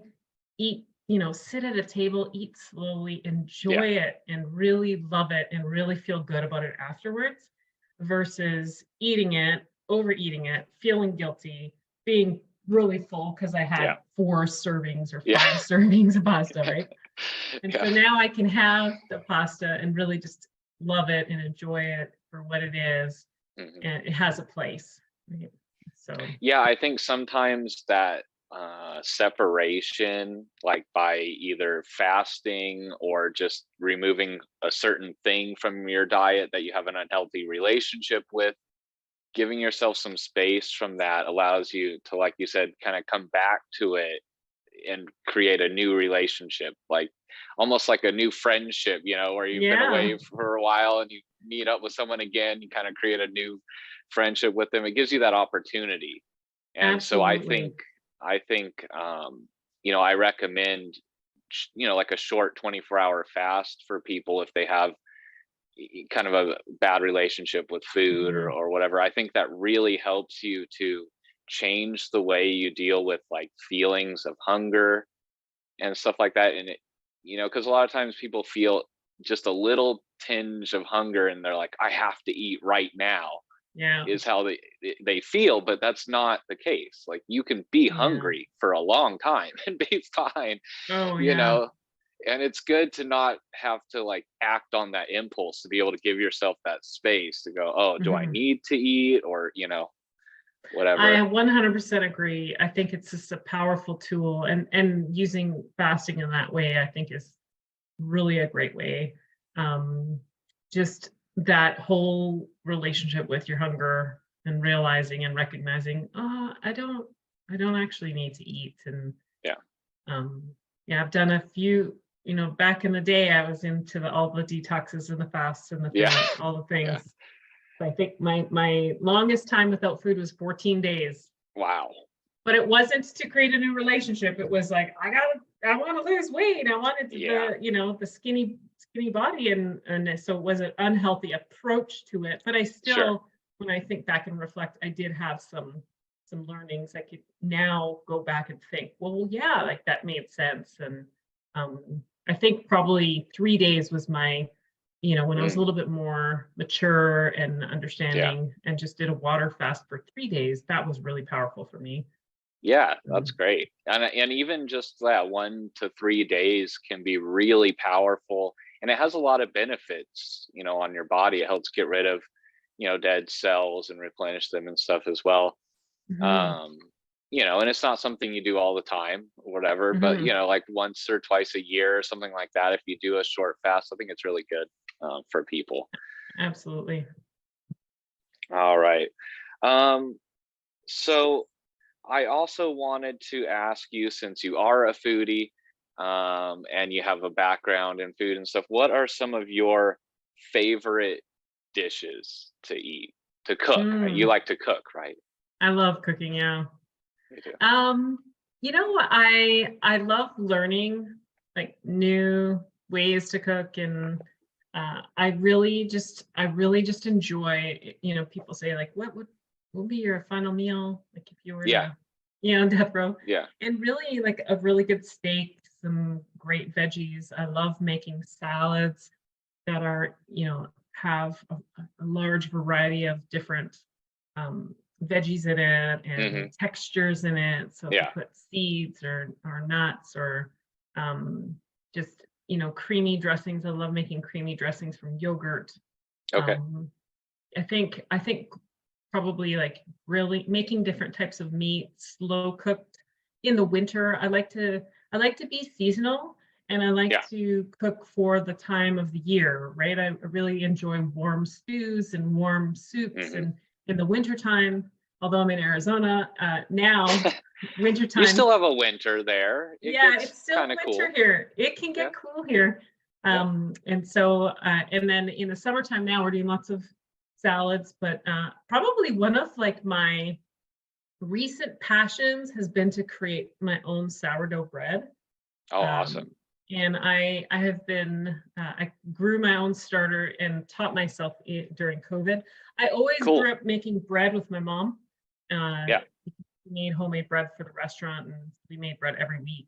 Eat, sit at a table, eat slowly, enjoy it, and really love it, and really feel good about it afterwards, versus eating it, overeating it, feeling guilty, being really full because I had 4 servings or 5 servings of pasta, right? And so now I can have the pasta and really just love it and enjoy it for what it is, and it has a place. Right? So I think sometimes that separation, like by either fasting or just removing a certain thing from your diet that you have an unhealthy relationship with, giving yourself some space from that allows you to, like you said, kind of come back to it and create a new relationship, like almost like a new friendship, where you've been away for a while and you meet up with someone again, you kind of create a new friendship with them. It gives you that opportunity. And Absolutely. so I think I recommend like a short 24-hour fast for people if they have kind of a bad relationship with food or whatever. I think that really helps you to change the way you deal with like feelings of hunger and stuff like that. And it, because a lot of times people feel just a little tinge of hunger and they're like, I have to eat right now. Yeah. is how they feel, but that's not the case. Like, you can be hungry for a long time and be fine, Oh you yeah. know. And it's good to not have to like act on that impulse, to be able to give yourself that space to go, oh, do I need to eat, or whatever. I 100% agree. I think it's just a powerful tool, and using fasting in that way, I think, is really a great way. Just that whole relationship with your hunger, and realizing and recognizing, I don't actually need to eat. And Yeah. yeah, I've done a few, back in the day, I was into all the detoxes and the fasts and all the things. Yeah. I think my longest time without food was 14 days. Wow. But it wasn't to create a new relationship. It was like, I want to lose weight. I wanted the skinny body, and so it was an unhealthy approach to it. But I still, when I think back and reflect, I did have some learnings. I could now go back and think, well, yeah, like that made sense. And I think probably 3 days was my, when I was a little bit more mature and understanding, and just did a water fast for 3 days. That was really powerful for me. Yeah, that's great. And even just that 1 to 3 days can be really powerful, and it has a lot of benefits, on your body. It helps get rid of, dead cells and replenish them and stuff as well. And it's not something you do all the time or whatever, but like once or twice a year or something like that, if you do a short fast, I think it's really good for people. Absolutely. All right. So I also wanted to ask you, since you are a foodie, and you have a background in food and stuff, what are some of your favorite dishes to eat, to cook? You like to cook, right? I love cooking, yeah. Me too. I love learning like new ways to cook, and I really just enjoy, people say like, what would be your final meal, like if you were to, on death row? Yeah. And really, like, a really good steak, some great veggies. I love making salads that are, have a large variety of different veggies in it, and textures in it. So if you put seeds or nuts, or just, creamy dressings. I love making creamy dressings from yogurt. Okay. I think probably like really making different types of meats, slow cooked in the winter. I like to be seasonal, and I like to cook for the time of the year, right? I really enjoy warm stews and warm soups. And in the wintertime, although I'm in Arizona now, wintertime. You still have a winter there. It's still winter cool here. It can get cool here. And so, and then in the summertime now, we're doing lots of salads, but probably one of like my recent passions has been to create my own sourdough bread. Oh, awesome. And I have been, I grew my own starter and taught myself during COVID. I always grew up making bread with my mom. We made homemade bread for the restaurant, and we made bread every week.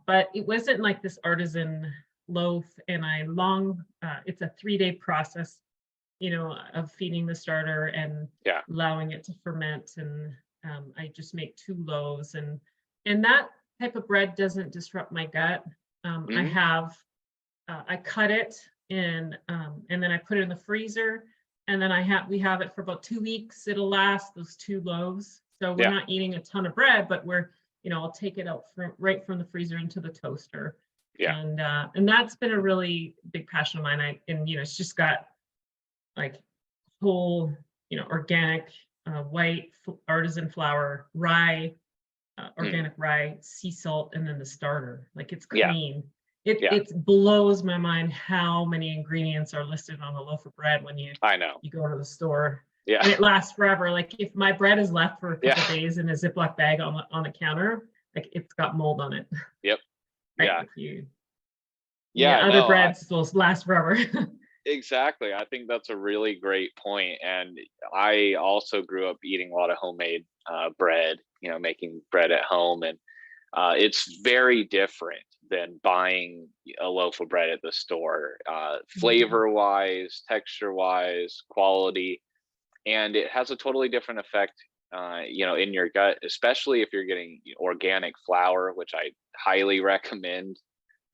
But it wasn't like this artisan loaf, and it's a 3-day process, of feeding the starter and allowing it to ferment. And I just make 2 loaves, and that type of bread doesn't disrupt my gut. I cut it, and then I put it in the freezer, and then we have it for about 2 weeks. It'll last, those 2 loaves. So we're not eating a ton of bread, but we're, I'll take it out right from the freezer into the toaster. And that's been a really big passion of mine. It's just got like whole, organic, white artisan flour, rye, organic rye, sea salt, and then the starter. Like, it's clean. It blows my mind how many ingredients are listed on a loaf of bread when you go to the store. And it lasts forever. Like, if my bread is left for a couple days in a Ziploc bag on the counter, like, it's got mold on it. Other breads will last forever. Exactly. I think that's a really great point. And I also grew up eating a lot of homemade bread, making bread at home. And it's very different than buying a loaf of bread at the store, flavor wise, texture wise, quality. and it has a totally different effect, in your gut, especially if you're getting organic flour, which I highly recommend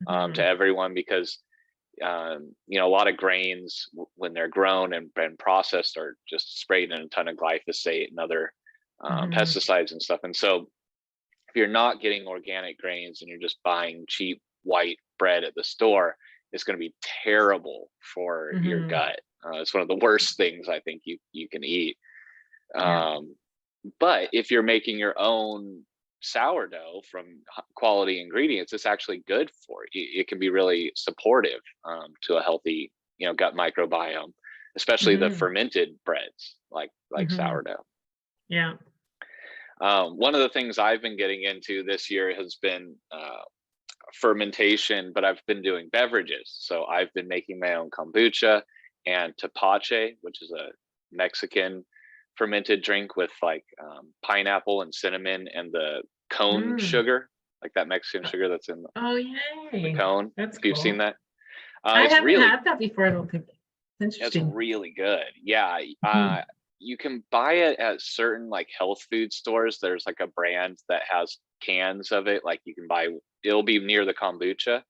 to everyone, because a lot of grains, when they're grown and processed, are just sprayed in a ton of glyphosate and other pesticides and stuff. And so if you're not getting organic grains and you're just buying cheap white bread at the store, it's going to be terrible for your gut. It's one of the worst things I think you can eat. But if you're making your own sourdough from quality ingredients, it's actually good for you. It can be really supportive to a healthy, gut microbiome, especially the fermented breads like sourdough. Yeah. One of the things I've been getting into this year has been fermentation, but I've been doing beverages. So I've been making my own kombucha and tepache, which is a Mexican fermented drink with like pineapple and cinnamon and the cone sugar, like that Mexican sugar that's in the cone. That's if you've cool. seen that. I haven't had that before, I don't think. Interesting. It's really good. Yeah. You can buy it at certain like health food stores. There's like a brand that has cans of it. Like you can buy, it'll be near the kombucha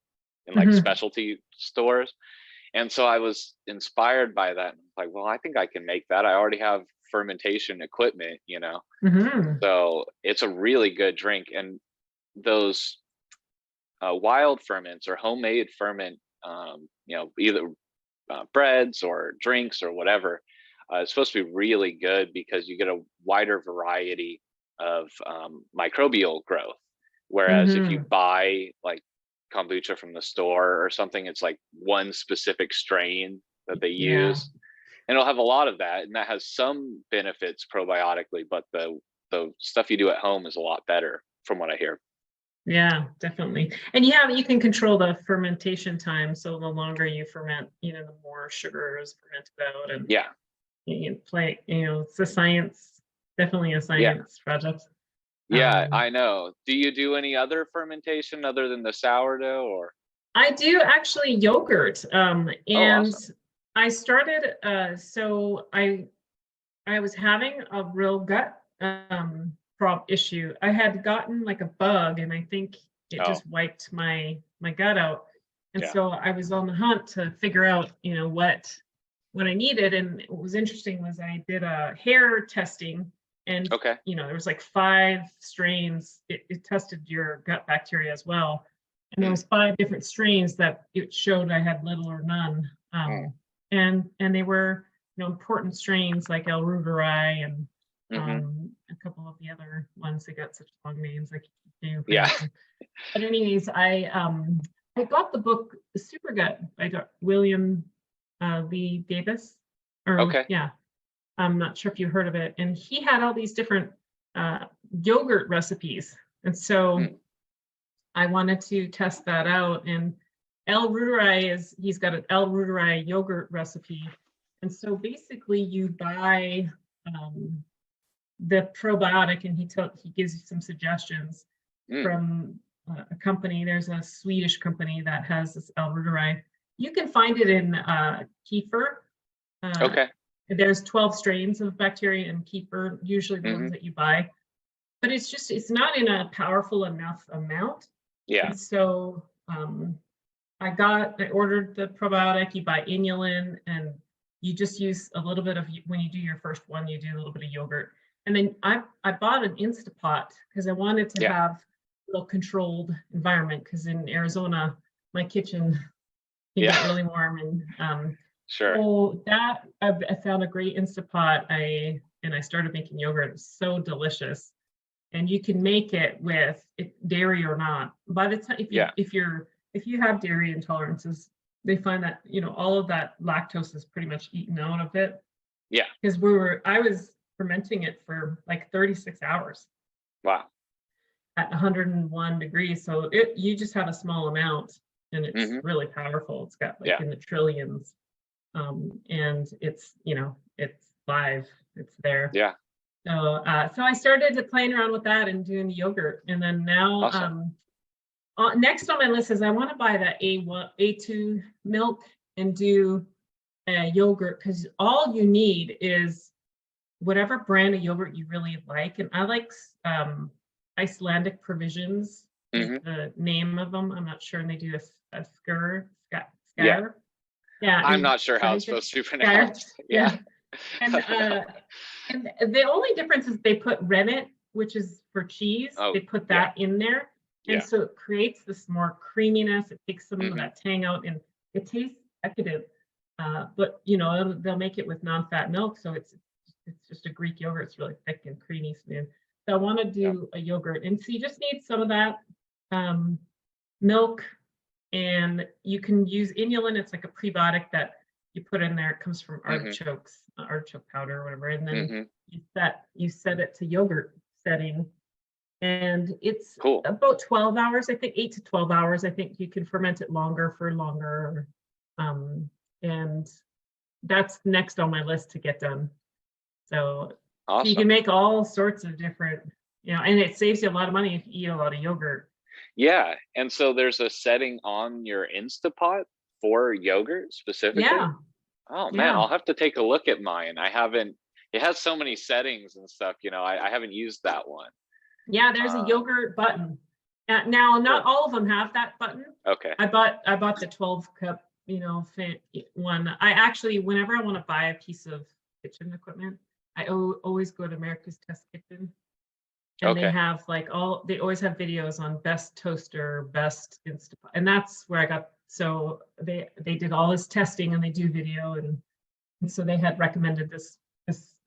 in like specialty stores. And so I was inspired by that. Like, well, I think I can make that. I already have fermentation equipment, so it's a really good drink. And those wild ferments or homemade ferment, either breads or drinks or whatever, it's supposed to be really good because you get a wider variety of microbial growth. Whereas if you buy like kombucha from the store or something, it's like one specific strain that they use, and it'll have a lot of that, and that has some benefits probiotically, but the stuff you do at home is a lot better from what I hear. Yeah, definitely. And you can control the fermentation time, so the longer you ferment, the more sugar is fermented out. And it's a science, definitely a science project. I know. Do you do any other fermentation other than the sourdough? Or I do actually yogurt. And awesome. I started, so I was having a real gut issue. I had gotten like a bug, and I think it just wiped my gut out. And so I was on the hunt to figure out, what I needed. And what was interesting was I did a hair testing, and there was like 5 strains. It tested your gut bacteria as well, and there was 5 different strains that it showed I had little or none. And they were important strains like L. reuteri and a couple of the other ones that got such long names. I can't do. But anyways, I got the book Super Gut by William Lee Davis. I'm not sure if you heard of it. And he had all these different yogurt recipes. And so I wanted to test that out. And L. reuteri he's got an L. reuteri yogurt recipe. And so basically you buy the probiotic, and he gives you some suggestions from a company. There's a Swedish company that has this L. reuteri. You can find it in kefir. There's 12 strains of bacteria in kefir, usually the ones that you buy. But it's not in a powerful enough amount. And so I ordered the probiotic. You buy inulin, and you just use a little bit of, when you do your first one, you do a little bit of yogurt. And then I bought an Instapot because I wanted to have a little controlled environment, because in Arizona, my kitchen can get really warm. And so that I found a great Instapot. And I started making yogurt. It was so delicious. And you can make it with dairy or not. By the time, if you have dairy intolerances, they find that all of that lactose is pretty much eaten out of it. Because I was fermenting it for like 36 hours. Wow. At 101 degrees. So you just have a small amount, and it's really powerful. It's got like in the trillions. And it's live. It's there. So I started playing around with that and doing the yogurt. And then now next on my list is I want to buy that A2 milk and do yogurt, because all you need is whatever brand of yogurt you really like. And I like Icelandic Provisions is the name of them. I'm not sure. And they do a skyr. Yeah. Yeah. I'm not sure how it's supposed to be pronounced. Yeah. And the only difference is they put rennet, which is for cheese. They put that in there. And so it creates this more creaminess. It takes some of that tang out, and it tastes decadent. But you know, they'll make it with non-fat milk, so it's just a Greek yogurt. It's really thick and creamy, smooth. So I want to do a yogurt, and so you just need some of that milk, and you can use inulin. It's like a prebiotic that you put in there. It comes from artichokes, artichoke powder or whatever, and then you set it to yogurt setting. And it's about 12 hours, I think, 8 to 12 hours. I think you can ferment it for longer. And that's next on my list to get done. So you can make all sorts of different, you know, and it saves you a lot of money if you eat a lot of yogurt. Yeah. And so there's a setting on your Instapot for yogurt specifically? Yeah. Oh man, I'll have to take a look at mine. It has so many settings and stuff, you know, I haven't used that one. Yeah, there's a yogurt button. Now, not all of them have that button. Okay. I bought the 12 cup, you know, one. I actually, whenever I want to buy a piece of kitchen equipment, I always go to America's Test Kitchen. And they have they always have videos on best toaster, best Instapot. And that's where I got, so they did all this testing, and they do video. And so they had recommended this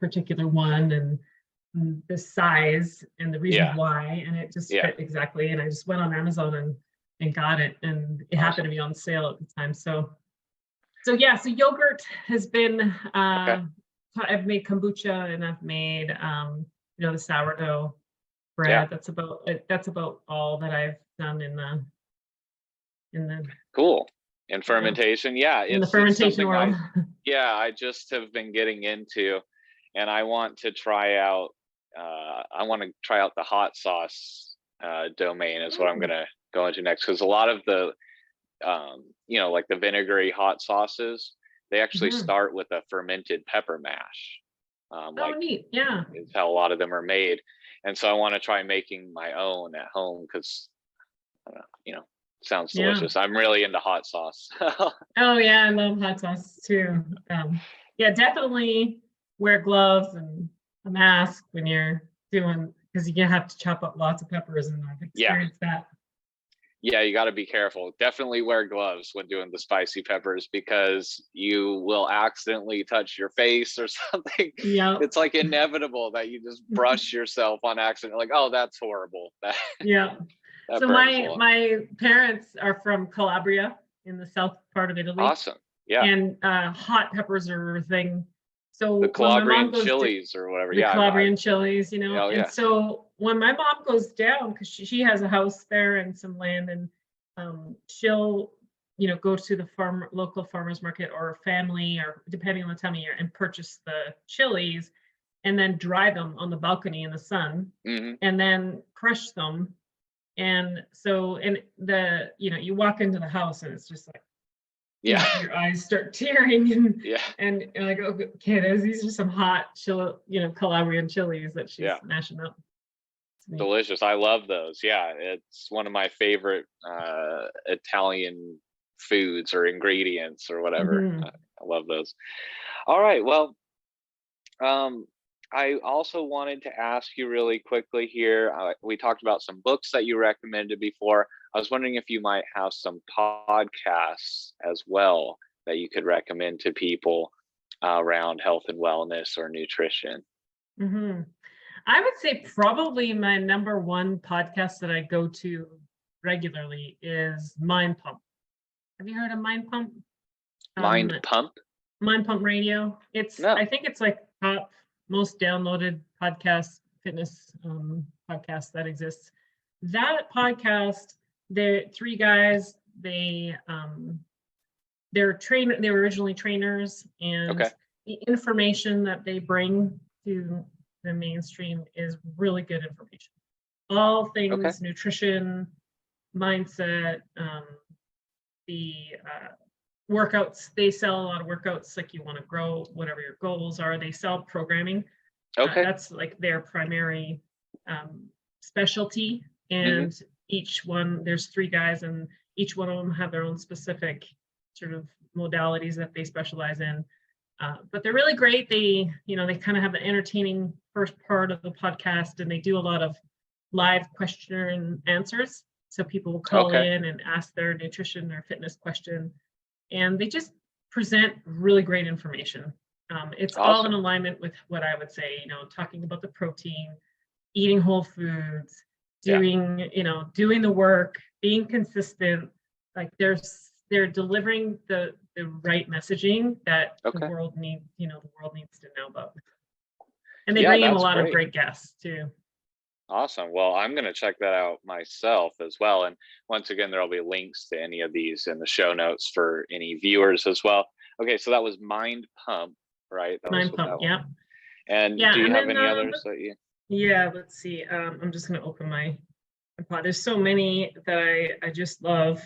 particular one, and this size and the reason why, and it just fit exactly. And I just went on Amazon and got it, and it happened to be on sale at the time. So yogurt has been I've made kombucha, and I've made you know, the sourdough bread. That's about all that I've done in the cool. In fermentation. In the fermentation world. I just have been getting into, and I want to try out the hot sauce domain is what I'm gonna go into next, because a lot of the you know, like the vinegary hot sauces, they actually start with a fermented pepper mash. Neat. Yeah, is how a lot of them are made. And so I want to try making my own at home, because you know, sounds delicious. I'm really into hot sauce. Oh yeah, I love hot sauce too. Definitely wear gloves and a mask when you're doing, because you have to chop up lots of peppers, and I've experienced that. Yeah, you got to be careful. Definitely wear gloves when doing the spicy peppers, because you will accidentally touch your face or something. Yeah, it's like inevitable that you just brush yourself on accident. Like, oh, that's horrible. So my parents are from Calabria in the south part of Italy. Awesome. Yeah. And hot peppers are a thing. So the Calabrian chilies or whatever. The Calabrian chilies, you know. And so when my mom goes down, because she has a house there and some land, and she'll, you know, go to the local farmers market or family, or depending on the time of year, and purchase the chilies, and then dry them on the balcony in the sun, and then crush them. And so, you walk into the house, and it's just like, your eyes start tearing, and I go, okay, these are some hot Calabrian chilies that she's mashing up. Delicious. I love those. Yeah, it's one of my favorite Italian foods or ingredients or whatever. I love those. All right, well, I also wanted to ask you really quickly here. We talked about some books that you recommended before. I was wondering if you might have some podcasts as well that you could recommend to people around health and wellness or nutrition. I would say probably my number one podcast that I go to regularly is Mind Pump. Have you heard of Mind Pump? Mind Pump? Mind Pump Radio. I think it's like top most downloaded fitness podcast that exists. That podcast, they're three guys. They're originally trainers, and the information that they bring to the mainstream is really good information. All things nutrition, mindset, the workouts. They sell a lot of workouts, like you want to grow, whatever your goals are. They sell programming. Okay. That's like their primary specialty. And each one, there's 3 guys, and each one of them have their own specific sort of modalities that they specialize in. But they're really great. They kind of have the entertaining first part of the podcast, and they do a lot of live question and answers. So people will call in and ask their nutrition or fitness question, and they just present really great information. It's all in alignment with what I would say, talking about the protein, eating whole foods, doing the work, being consistent. Like they're delivering the right messaging that the world needs, the world needs to know about. And they bring in a lot of great guests too. Awesome. Well, I'm going to check that out myself as well. And once again, there'll be links to any of these in the show notes for any viewers as well. Okay, so that was Mind Pump, right? Mind Pump, yeah. And do you have any others that you? Yeah, let's see. I'm just going to open my pod. There's so many that I just love.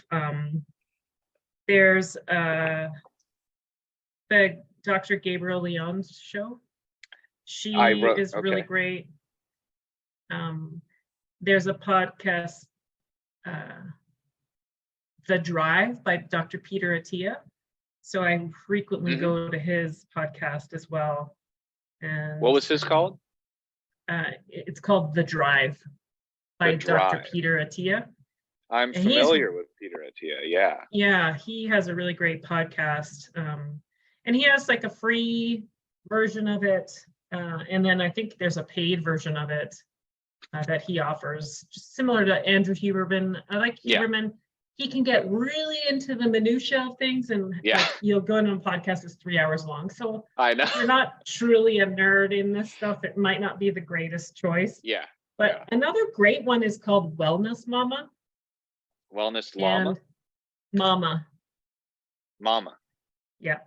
There's the Dr. Gabrielle Leon's show. She is really great. There's a podcast, The Drive by Dr. Peter Attia. So I frequently go to his podcast as well. And what was his called? It's called The Drive by Dr. Peter Attia. I'm familiar with Peter Attia, yeah. Yeah, he has a really great podcast. And he has like a free version of it. And then I think there's a paid version of it that he offers, just similar to Andrew Huberman. I like Huberman. He can get really into the minutia of things, and you'll go into a podcast that's 3 hours long. So I know. if you're not truly a nerd in this stuff, it might not be the greatest choice. Yeah. But another great one is called Wellness Mama. Wellness Llama? Mama. Yeah.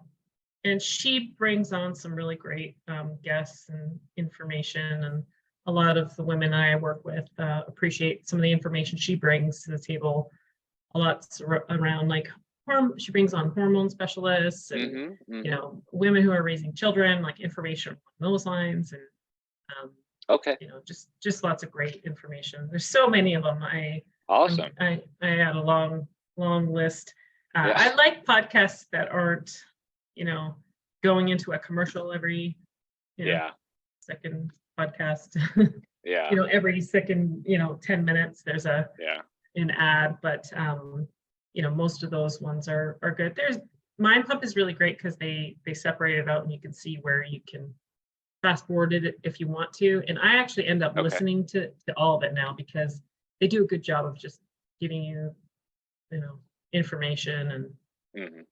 And she brings on some really great guests and information, and a lot of the women I work with appreciate some of the information she brings to the table. A lot around like she brings on hormone specialists and women who are raising children, like information along those lines, and just lots of great information. There's so many of them. I had a long list. I like podcasts that aren't going into a commercial every second podcast. Every second 10 minutes there's an ad, but most of those ones are good. There's Mind Pump is really great because they separate it out, and you can see where you can fast forward it if you want to. And I actually end up listening to all of it now, because they do a good job of just giving you information, and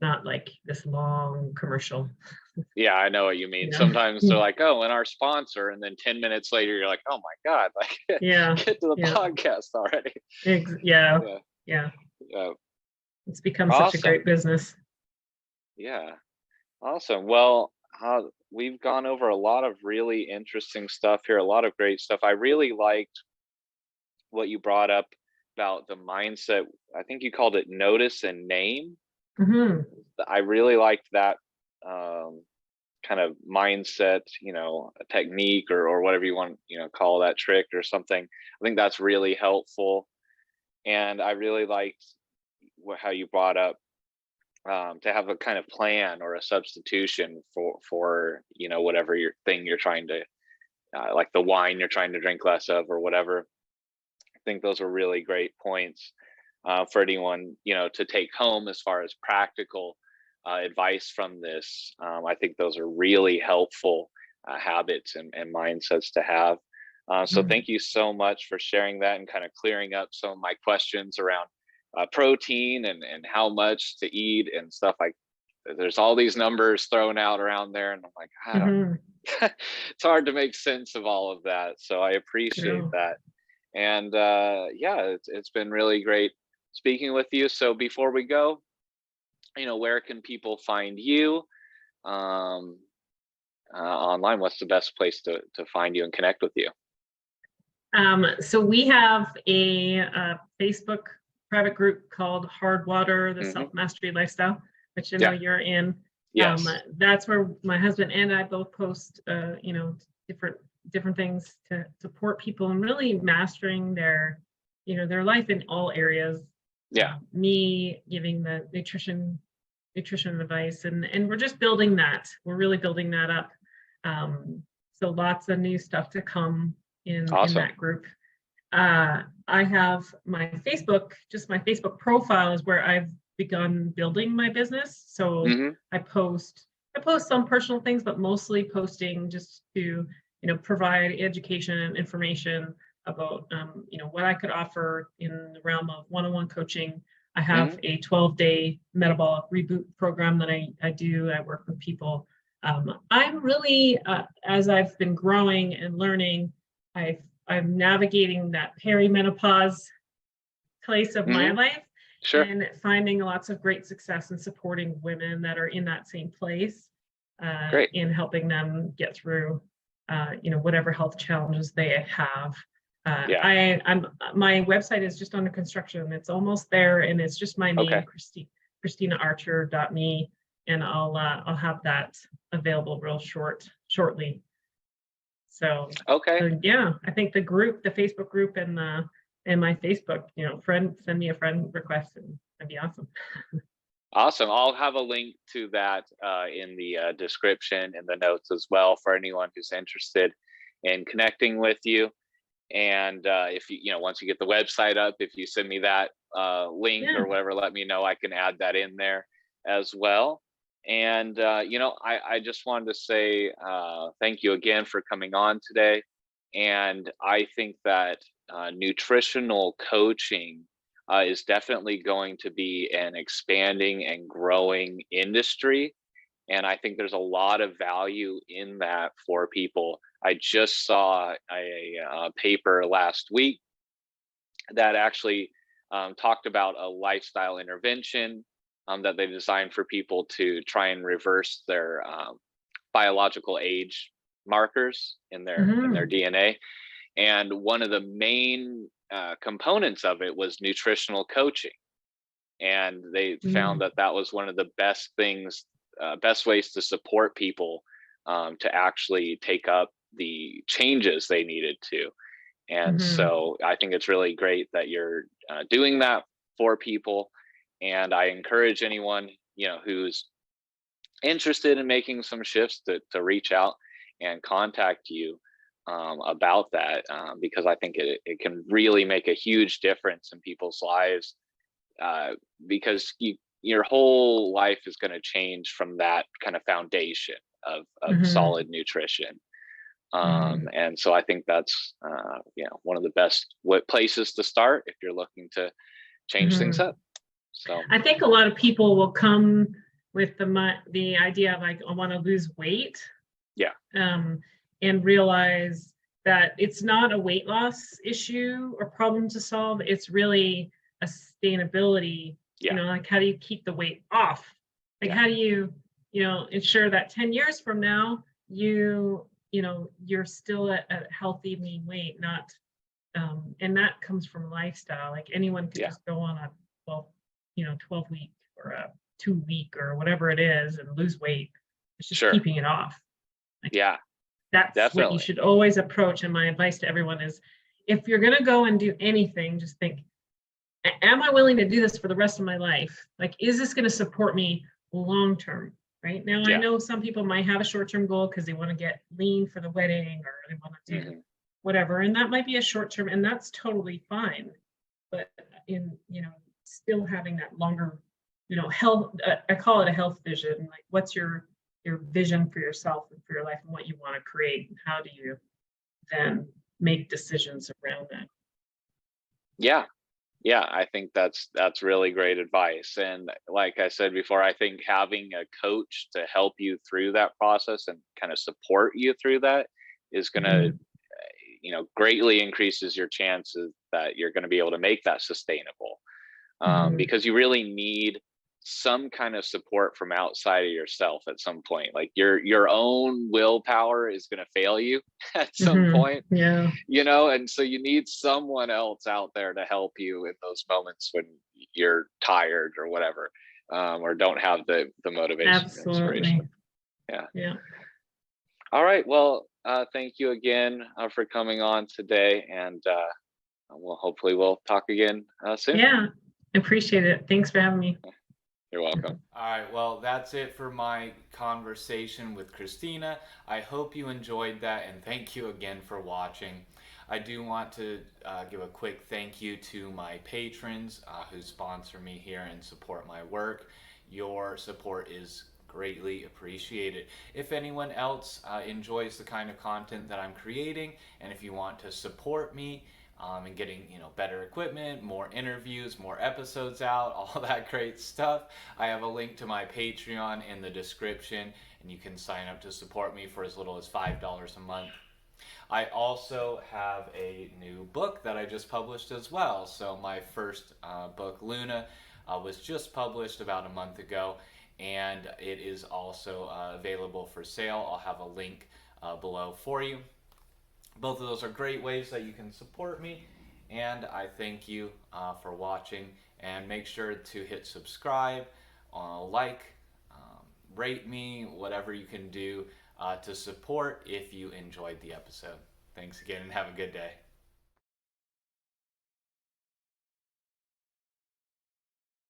not like this long commercial. Yeah, I know what you mean. Sometimes they're like, and our sponsor, and then 10 minutes later you're like, oh my God, like get to the podcast already. Yeah. It's become such a great business. Yeah. Awesome. Well, we've gone over a lot of really interesting stuff here, a lot of great stuff. I really liked what you brought up about the mindset. I think you called it notice and name. I really liked that kind of mindset, a technique or whatever you want, call that trick or something. I think that's really helpful. And I really liked how you brought up to have a kind of plan or a substitution for whatever you're trying to, like the wine you're trying to drink less of or whatever. I think those are really great points for anyone, to take home as far as practical advice from this. I think those are really helpful habits and mindsets to have. So thank you so much for sharing that and kind of clearing up some of my questions around protein and how much to eat and stuff. There's all these numbers thrown out around there, and I'm like, I don't it's hard to make sense of all of that. So I appreciate that. And it's been really great speaking with you. So before we go, where can people find you online? What's the best place to find you and connect with you? So we have a Facebook private group called Hardwodder, the Self-Mastery Lifestyle, which I know you're in. Yes. That's where my husband and I both post, different things to support people and really mastering their life in all areas. Yeah. Me giving the nutrition advice, and we're just building that. We're really building that up. So lots of new stuff to come in that group. I have my Facebook profile is where I've begun building my business. So I post some personal things, but mostly posting just to, provide education and information about, what I could offer in the realm of one-on-one coaching. I have a 12-day metabolic reboot program that I do. I work with people. I'm really, as I've been growing and learning, I'm navigating that perimenopause place of my life. Sure. And finding lots of great success in supporting women that are in that same place, in helping them get through, whatever health challenges they have. My website is just under construction. It's almost there, and it's just my name, CristinaArcher.me, and I'll have that available shortly. So yeah, I think the Facebook group, and my Facebook, send me a friend request, and that'd be awesome. Awesome. I'll have a link to that in the description, in the notes as well, for anyone who's interested in connecting with you. And if you, once you get the website up, if you send me that link or whatever, let me know. I can add that in there as well. And, I just wanted to say thank you again for coming on today. And I think that nutritional coaching is definitely going to be an expanding and growing industry. And I think there's a lot of value in that for people. I just saw a paper last week that actually talked about a lifestyle intervention that they designed for people to try and reverse their biological age markers in their DNA. And one of the main components of it was nutritional coaching. And they found that was one of the best ways to support people to actually take up the changes they needed to. And so I think it's really great that you're doing that for people. And I encourage anyone, who's interested in making some shifts to reach out and contact you about that, because I think it can really make a huge difference in people's lives, because your whole life is going to change from that kind of foundation of solid nutrition. And so I think that's one of the best places to start if you're looking to change things up. So I think a lot of people will come with the idea of, like, I want to lose weight. And realize that it's not a weight loss issue or problem to solve. It's really a sustainability, like, how do you keep the weight off? Like, how do you, ensure that 10 years from now, you're still at a healthy mean weight, not, and that comes from lifestyle. Like, anyone could just go on a 12 week or a 2 week or whatever it is and lose weight. It's just keeping it off. Like, that's definitely what you should always approach. And my advice to everyone is, if you're going to go and do anything, just think, am I willing to do this for the rest of my life? Like, is this going to support me long term? Right now, I know some people might have a short-term goal because they want to get lean for the wedding, or they want to do whatever, and that might be a short-term, and that's totally fine. But in still having that longer, health, I call it a health vision. Like, what's your vision for yourself and for your life, and what you want to create, and how do you then make decisions around that? Yeah, I think that's really great advice. And like I said before, I think having a coach to help you through that process and kind of support you through that is going to, greatly increases your chances that you're going to be able to make that sustainable. Because you really need some kind of support from outside of yourself at some point. Like, your own willpower is going to fail you at some point. And so you need someone else out there to help you in those moments when you're tired or whatever, or don't have the motivation. Absolutely. All right, well, thank you again for coming on today, and hopefully we'll talk again soon. Yeah, appreciate it. Thanks for having me. You're welcome. All right, well, that's it for my conversation with Cristina. I hope you enjoyed that, and thank you again for watching. I do want to give a quick thank you to my patrons who sponsor me here and support my work. Your support is greatly appreciated. If anyone else enjoys the kind of content that I'm creating, and if you want to support me, and getting better equipment, more interviews, more episodes out, all that great stuff, I have a link to my Patreon in the description, and you can sign up to support me for as little as $5 a month. I also have a new book that I just published as well. So my first book, Luna, was just published about a month ago, and it is also available for sale. I'll have a link below for you. Both of those are great ways that you can support me, and I thank you for watching. And make sure to hit subscribe, like, rate me, whatever you can do to support if you enjoyed the episode. Thanks again, and have a good day.